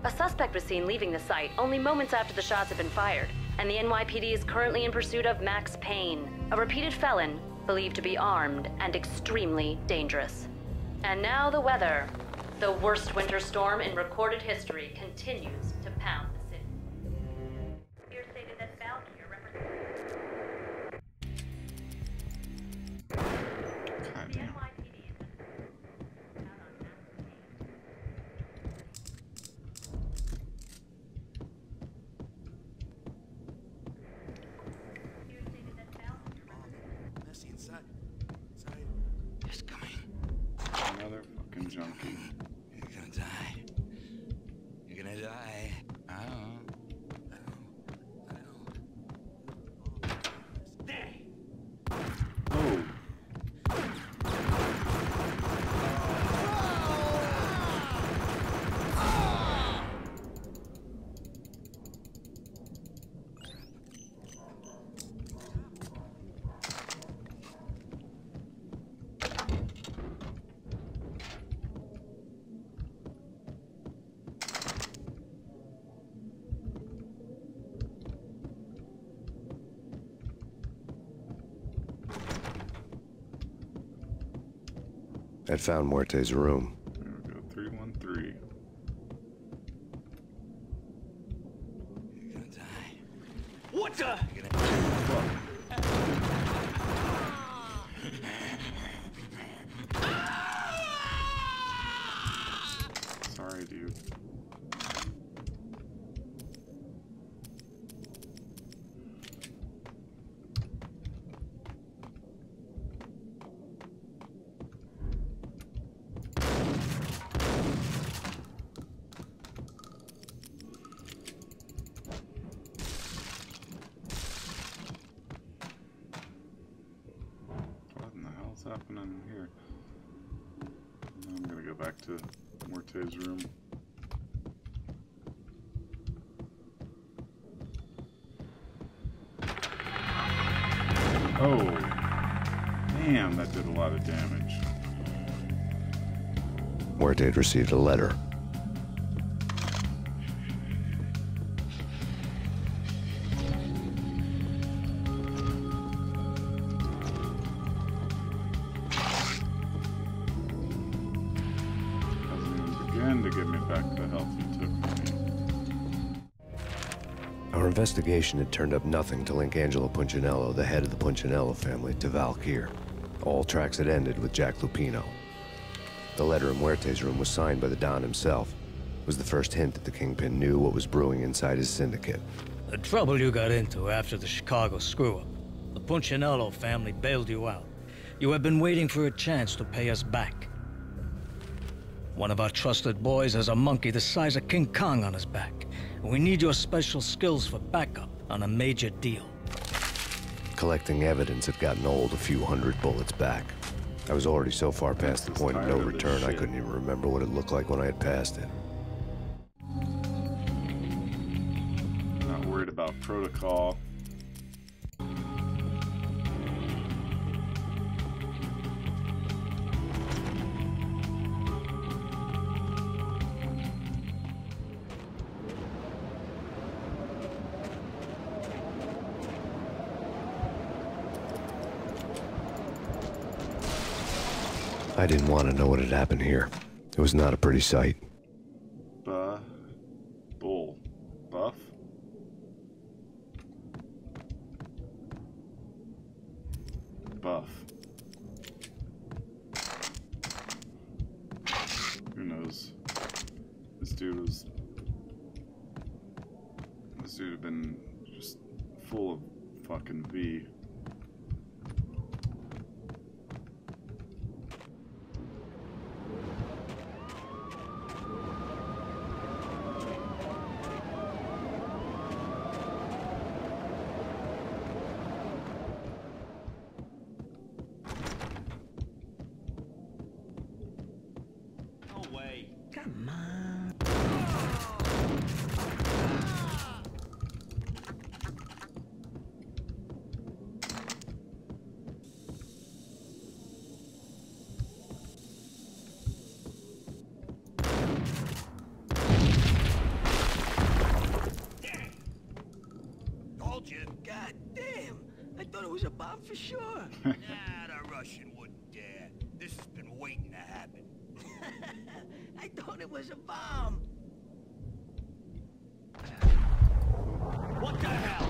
[SPEAKER 2] A suspect was seen leaving the site only moments after the shots had been fired, and the NYPD is currently in pursuit of Max Payne, a repeated felon believed to be armed and extremely dangerous. And now the weather. The worst winter storm in recorded history continues to pound the city. Here stated that Valkyr represents...
[SPEAKER 1] God damn. Another fucking junkie.
[SPEAKER 5] You're gonna die. You're gonna die.
[SPEAKER 7] Stay!
[SPEAKER 1] Oh.
[SPEAKER 4] I'd found Muerte's room.
[SPEAKER 1] There we go, 313.
[SPEAKER 5] You're gonna die.
[SPEAKER 7] What the?
[SPEAKER 5] You're gonna
[SPEAKER 1] Sorry, dude. What in the hell's happening here? I'm gonna go back to Muerte's room. Oh, damn, that did a lot of damage.
[SPEAKER 4] Muerte had received a letter.
[SPEAKER 1] To give me back the health you took from me.
[SPEAKER 4] Our investigation had turned up nothing to link Angelo Punchinello, the head of the Punchinello family, to Valkyr. All tracks had ended with Jack Lupino. The letter in Muerte's room was signed by the Don himself. It was the first hint that the Kingpin knew what was brewing inside his syndicate.
[SPEAKER 14] The trouble you got into after the Chicago screw-up. The Punchinello family bailed you out. You have been waiting for a chance to pay us back. One of our trusted boys has a monkey the size of King Kong on his back. We need your special skills for backup on a major deal.
[SPEAKER 4] Collecting evidence had gotten old a few hundred bullets back. I was already so far past the point of no return I couldn't even remember what it looked like when I had passed it.
[SPEAKER 1] Not worried about protocol.
[SPEAKER 4] I didn't want to know what had happened here. It was not a pretty sight.
[SPEAKER 1] Bull. Buff? Buff. Who knows? This dude had been just full of fucking V.
[SPEAKER 14] Come on.
[SPEAKER 12] Told you. God damn. I thought it was a bomb for sure.
[SPEAKER 3] Nah, the Russian wouldn't dare. This has been waiting to happen.
[SPEAKER 12] I thought it was a bomb.
[SPEAKER 3] What the hell?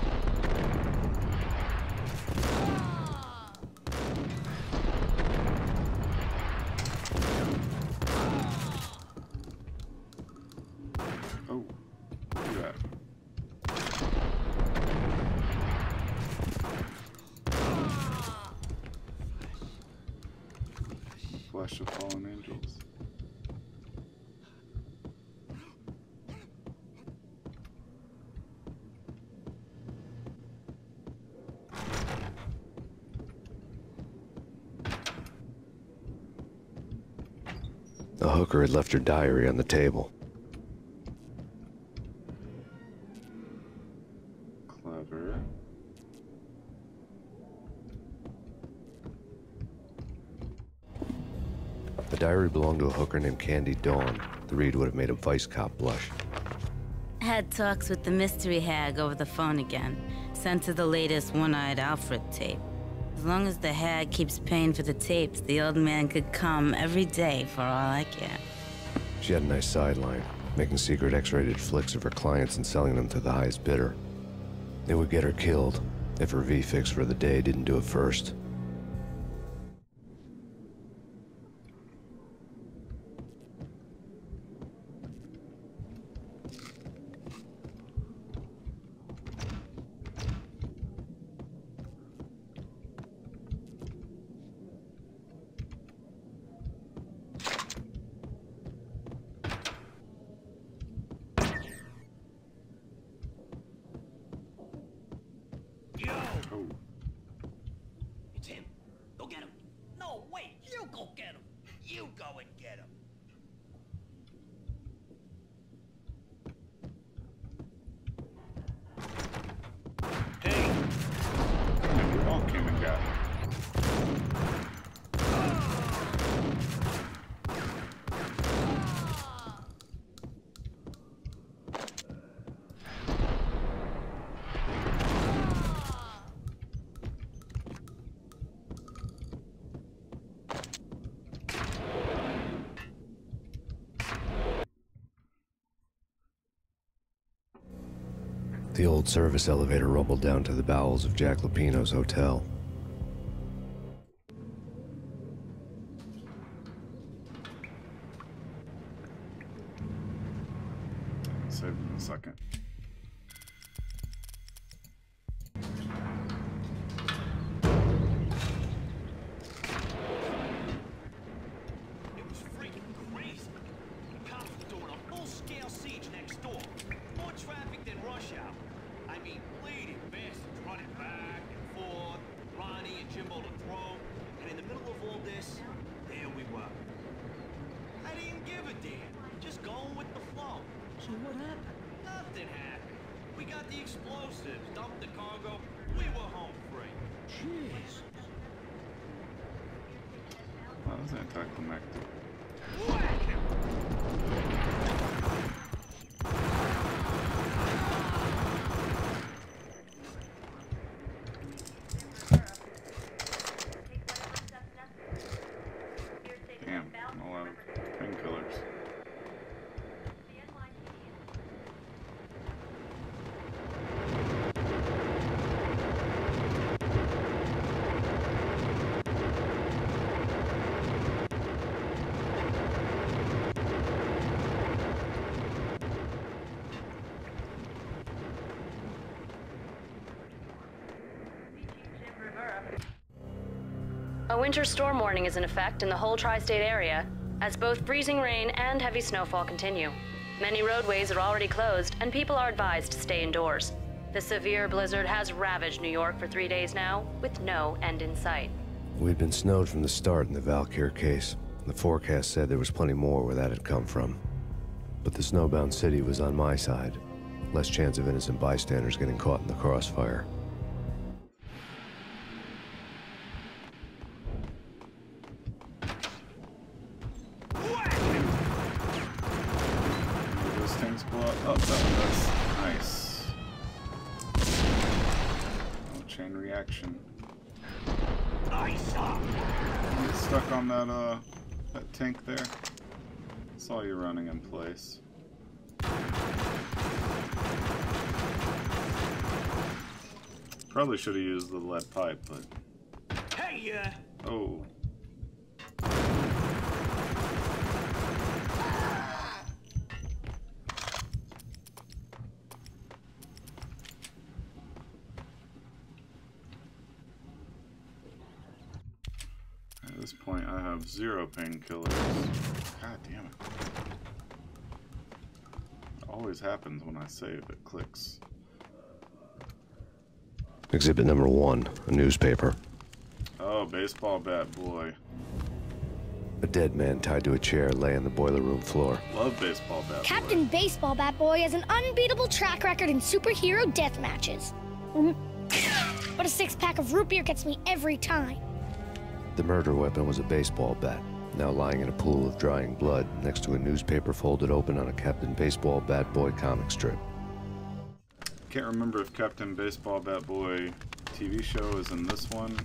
[SPEAKER 1] Oh, look at that. Flesh of fallen angels.
[SPEAKER 4] The hooker had left her diary on the table.
[SPEAKER 1] Clever.
[SPEAKER 4] The diary belonged to a hooker named Candy Dawn. The read would have made a vice cop blush.
[SPEAKER 15] Had talks with the mystery hag over the phone again. Sent her the latest One-Eyed Alfred tape. As long as the hag keeps paying for the tapes, the old man could come every day for all I care.
[SPEAKER 4] She had a nice sideline, making secret X-rated flicks of her clients and selling them to the highest bidder. It would get her killed if her V-fix for the day didn't do it first. The old service elevator rumbled down to the bowels of Jack Lupino's hotel.
[SPEAKER 1] Save in a second. That was anticlimactic. Damn, a lot of painkillers.
[SPEAKER 2] A winter storm warning is in effect in the whole tri-state area, as both freezing rain and heavy snowfall continue. Many roadways are already closed, and people are advised to stay indoors. The severe blizzard has ravaged New York for 3 days now, with no end in sight.
[SPEAKER 4] We'd been snowed from the start in the Valkyr case. The forecast said there was plenty more where that had come from. But the snowbound city was on my side. Less chance of innocent bystanders getting caught in the crossfire.
[SPEAKER 1] Oh, that one does. Nice. Oh, chain reaction.
[SPEAKER 3] Nice.
[SPEAKER 1] Get stuck on that tank there. Saw you running in place. Probably should have used the lead pipe, but.
[SPEAKER 3] Hey,
[SPEAKER 1] Oh. At this point, I have 0 painkillers. God damn it. It always happens when I save, it clicks.
[SPEAKER 4] Exhibit number 1, a newspaper.
[SPEAKER 1] Oh, baseball bat boy.
[SPEAKER 4] A dead man tied to a chair lay on the boiler room floor.
[SPEAKER 1] Love baseball bat boy.
[SPEAKER 16] Captain Baseball Bat Boy has an unbeatable track record in superhero death matches. But a 6-pack of root beer gets me every time.
[SPEAKER 4] The murder weapon was a baseball bat, now lying in a pool of drying blood next to a newspaper folded open on a Captain Baseball Bat Boy comic strip.
[SPEAKER 1] Can't remember if Captain Baseball Bat Boy TV show is in this one,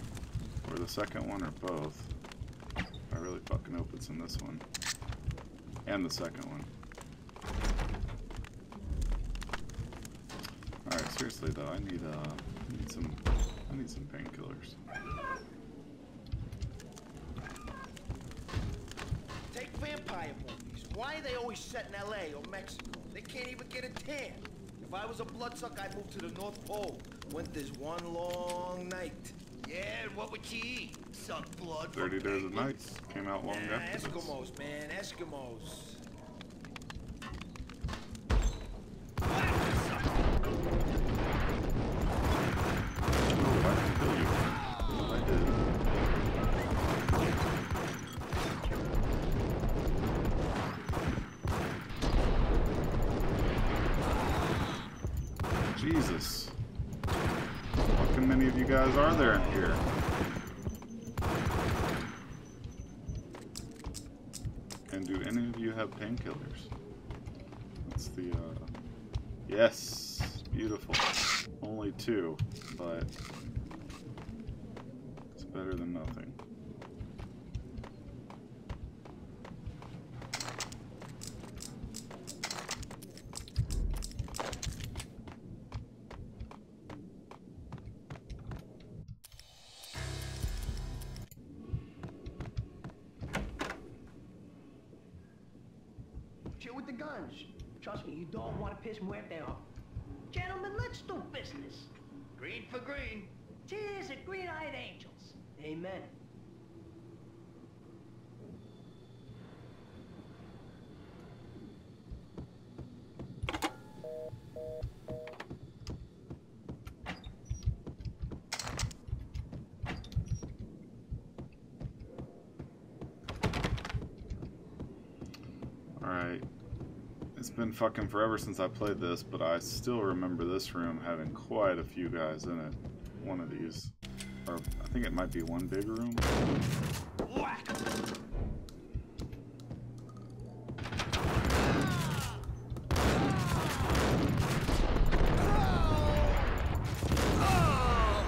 [SPEAKER 1] or the second one, or both. I really fucking hope it's in this one. And the second one. Alright, seriously though, I need some painkillers.
[SPEAKER 12] Take vampire movies. Why are they always set in LA or Mexico? They can't even get a tan. If I was a bloodsucker, I'd move to the North Pole. Winter's one long night.
[SPEAKER 3] Yeah, and what would you eat? Suck blood.
[SPEAKER 1] 30 Days of Night came out long after this.
[SPEAKER 12] Eskimos, man, Eskimos.
[SPEAKER 1] Oh, I can kill you. I did. Jesus. How many of you guys are there in here? And do any of you have painkillers? That's the, yes! Beautiful. Only 2, but it's better than nothing.
[SPEAKER 11] Chill with the guns. Trust me, you don't want to piss Muerte off. Gentlemen, let's do business.
[SPEAKER 7] Green for green.
[SPEAKER 11] Cheers at green-eyed angels. Amen.
[SPEAKER 1] Alright. It's been fucking forever since I played this, but I still remember this room having quite a few guys in it. One of these. Or I think it might be one big room.
[SPEAKER 7] Whack!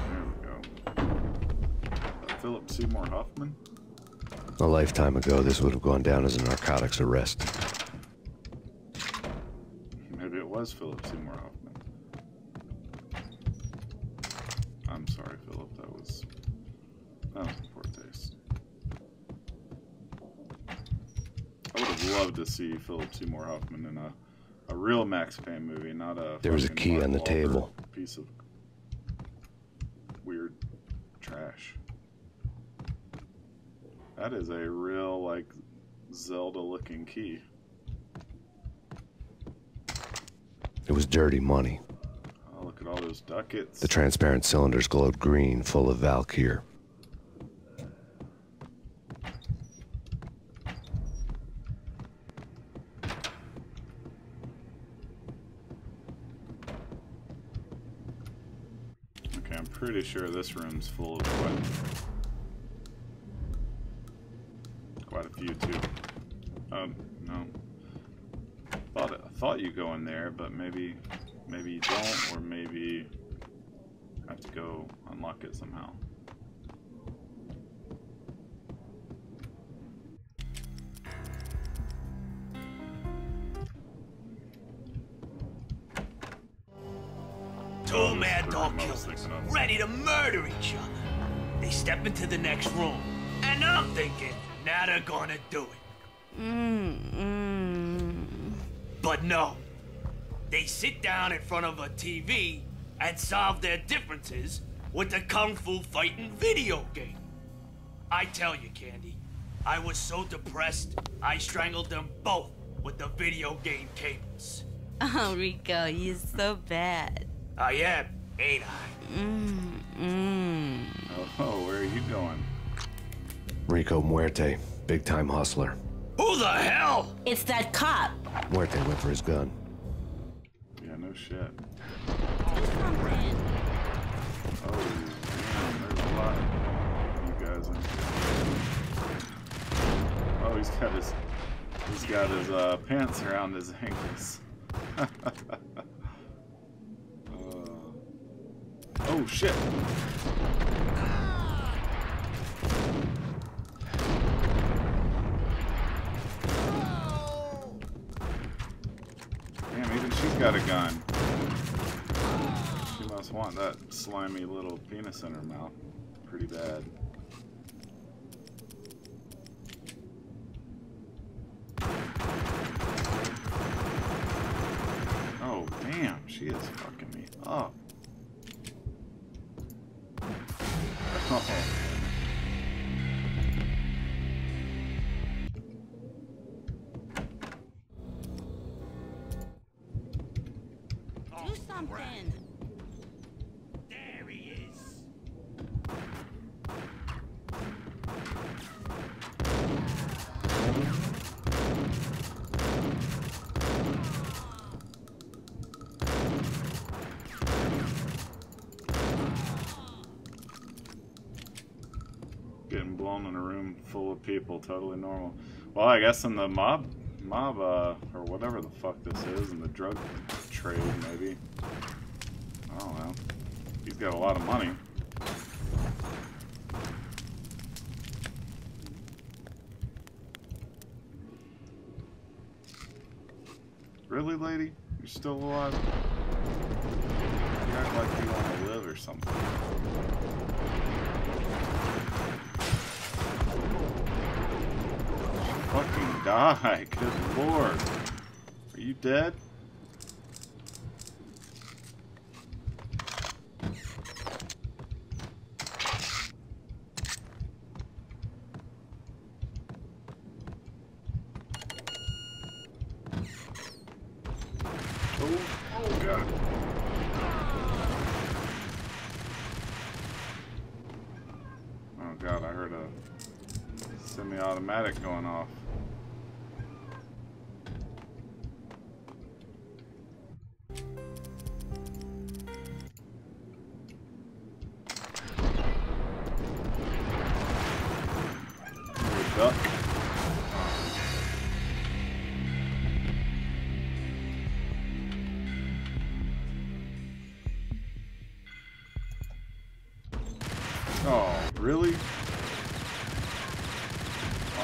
[SPEAKER 1] There we go. Philip Seymour Hoffman?
[SPEAKER 4] A lifetime ago, this would have gone down as a narcotics arrest.
[SPEAKER 1] Maybe it was Philip Seymour Hoffman. I'm sorry, Philip. That was poor taste. I would have loved to see Philip Seymour Hoffman in a real Max Payne movie, not a.
[SPEAKER 4] There was a key
[SPEAKER 1] Mark
[SPEAKER 4] on the
[SPEAKER 1] Wahlberg
[SPEAKER 4] table.
[SPEAKER 1] Piece of weird trash. That is a real, like, Zelda-looking key.
[SPEAKER 4] It was dirty money.
[SPEAKER 1] Oh, look at all those ducats.
[SPEAKER 4] The transparent cylinders glowed green, full of Valkyr.
[SPEAKER 1] Okay, I'm pretty sure this room's full of quite a few too. No. I thought you go in there, but maybe you don't, or maybe I have to go unlock it somehow.
[SPEAKER 17] Two mad dog killers, ready to murder each other. They step into the next room, and I'm thinking, now they're gonna do it. But no. They sit down in front of a TV and solve their differences with a kung fu fighting video game. I tell you, Candy, I was so depressed, I strangled them both with the video game cables.
[SPEAKER 15] Oh, Rico, you're so bad.
[SPEAKER 17] I am, ain't I?
[SPEAKER 1] Oh, where are you going?
[SPEAKER 4] Rico Muerte, big-time hustler.
[SPEAKER 17] Who the hell?
[SPEAKER 15] It's that cop.
[SPEAKER 4] Muerte went for his gun.
[SPEAKER 1] Yeah, no shit.
[SPEAKER 15] Do something.
[SPEAKER 1] Oh, man, there's a lot of you guys in here. Oh, he's got his pants around his ankles. Oh shit! Damn, even she's got a gun. She must want that slimy little penis in her mouth pretty bad. Oh, damn, she is fucking me up. Oh.
[SPEAKER 15] Do something.
[SPEAKER 17] There he is.
[SPEAKER 1] Getting blown in a room full of people, totally normal. Well, I guess in the mob, or whatever the fuck this is, in the drug trade, maybe. I don't know. He's got a lot of money. Really, lady? You're still alive? You act like you want to live or something. Fucking die, good lord. Are you dead? Oh god. Oh god, I heard a semi-automatic going off. Duck. Oh, really? Well,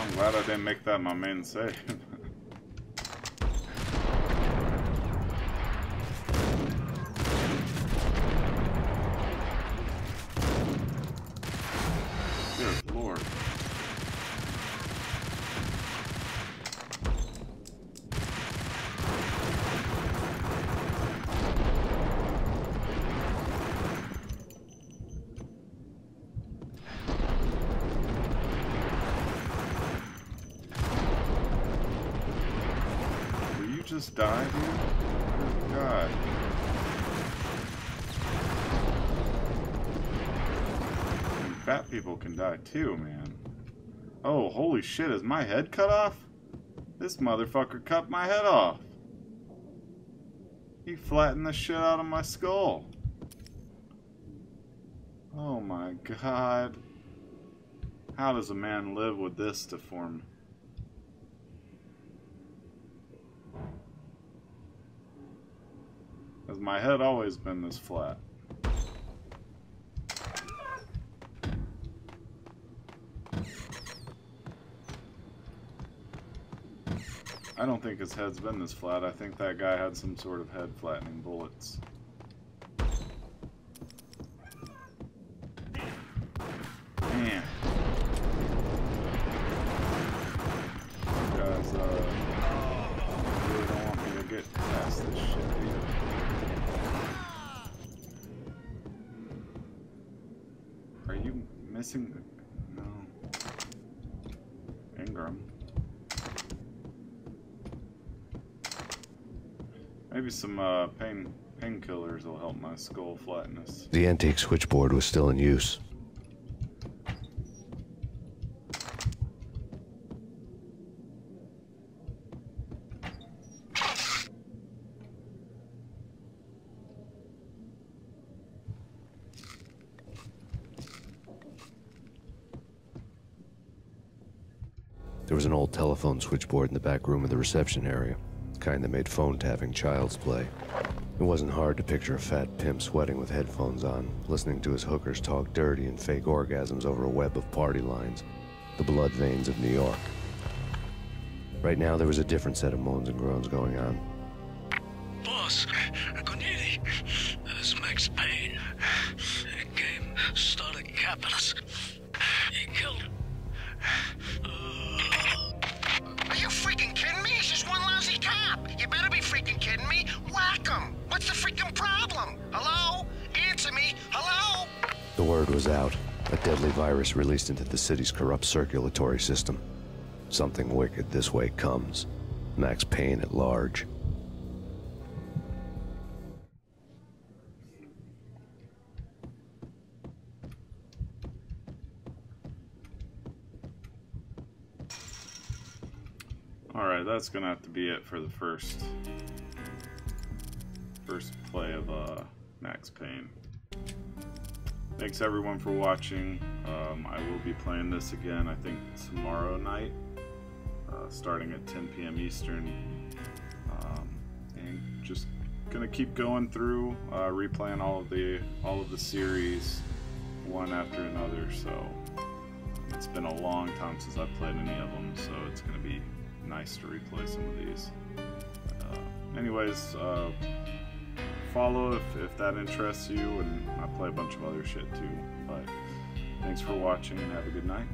[SPEAKER 1] I'm glad I didn't make that my main save. Good lord. Just die, dude? Oh, God. And fat people can die too, man. Oh, holy shit, is my head cut off? This motherfucker cut my head off. He flattened the shit out of my skull. Oh my God. How does a man live with this deformed? Has my head always been this flat? I don't think his head's been this flat. I think that guy had some sort of head flattening bullets. Man. You guys, really don't want me to get past this shit, do you? Are you missing the... No. Ingram. Maybe some painkillers will help my skull flatness.
[SPEAKER 4] The antique switchboard was still in use. There was an old telephone switchboard in the back room of the reception area, the kind that made phone tapping child's play. It wasn't hard to picture a fat pimp sweating with headphones on, listening to his hookers talk dirty and fake orgasms over a web of party lines, the blood veins of New York. Right now, there was a different set of moans and groans going on.
[SPEAKER 14] Boss, Conidi, this is Max Payne. He came, started capping us. He killed him.
[SPEAKER 3] Are you freaking kidding me? He's just one lousy cop. You better be freaking kidding me. Whack him. What's the freaking problem? Hello? Answer me. Hello?
[SPEAKER 4] The word was out. A deadly virus released into the city's corrupt circulatory system. Something wicked this way comes. Max Payne at large.
[SPEAKER 1] Alright, that's gonna have to be it for the first play of Max Payne. Thanks everyone for watching. I will be playing this again, I think tomorrow night, starting at 10 p.m. Eastern, and just gonna keep going through, replaying all of the series one after another. So it's been a long time since I've played any of them, so it's gonna be nice to replay some of these. Anyways, follow if that interests you, and I play a bunch of other shit too. But thanks for watching and have a good night.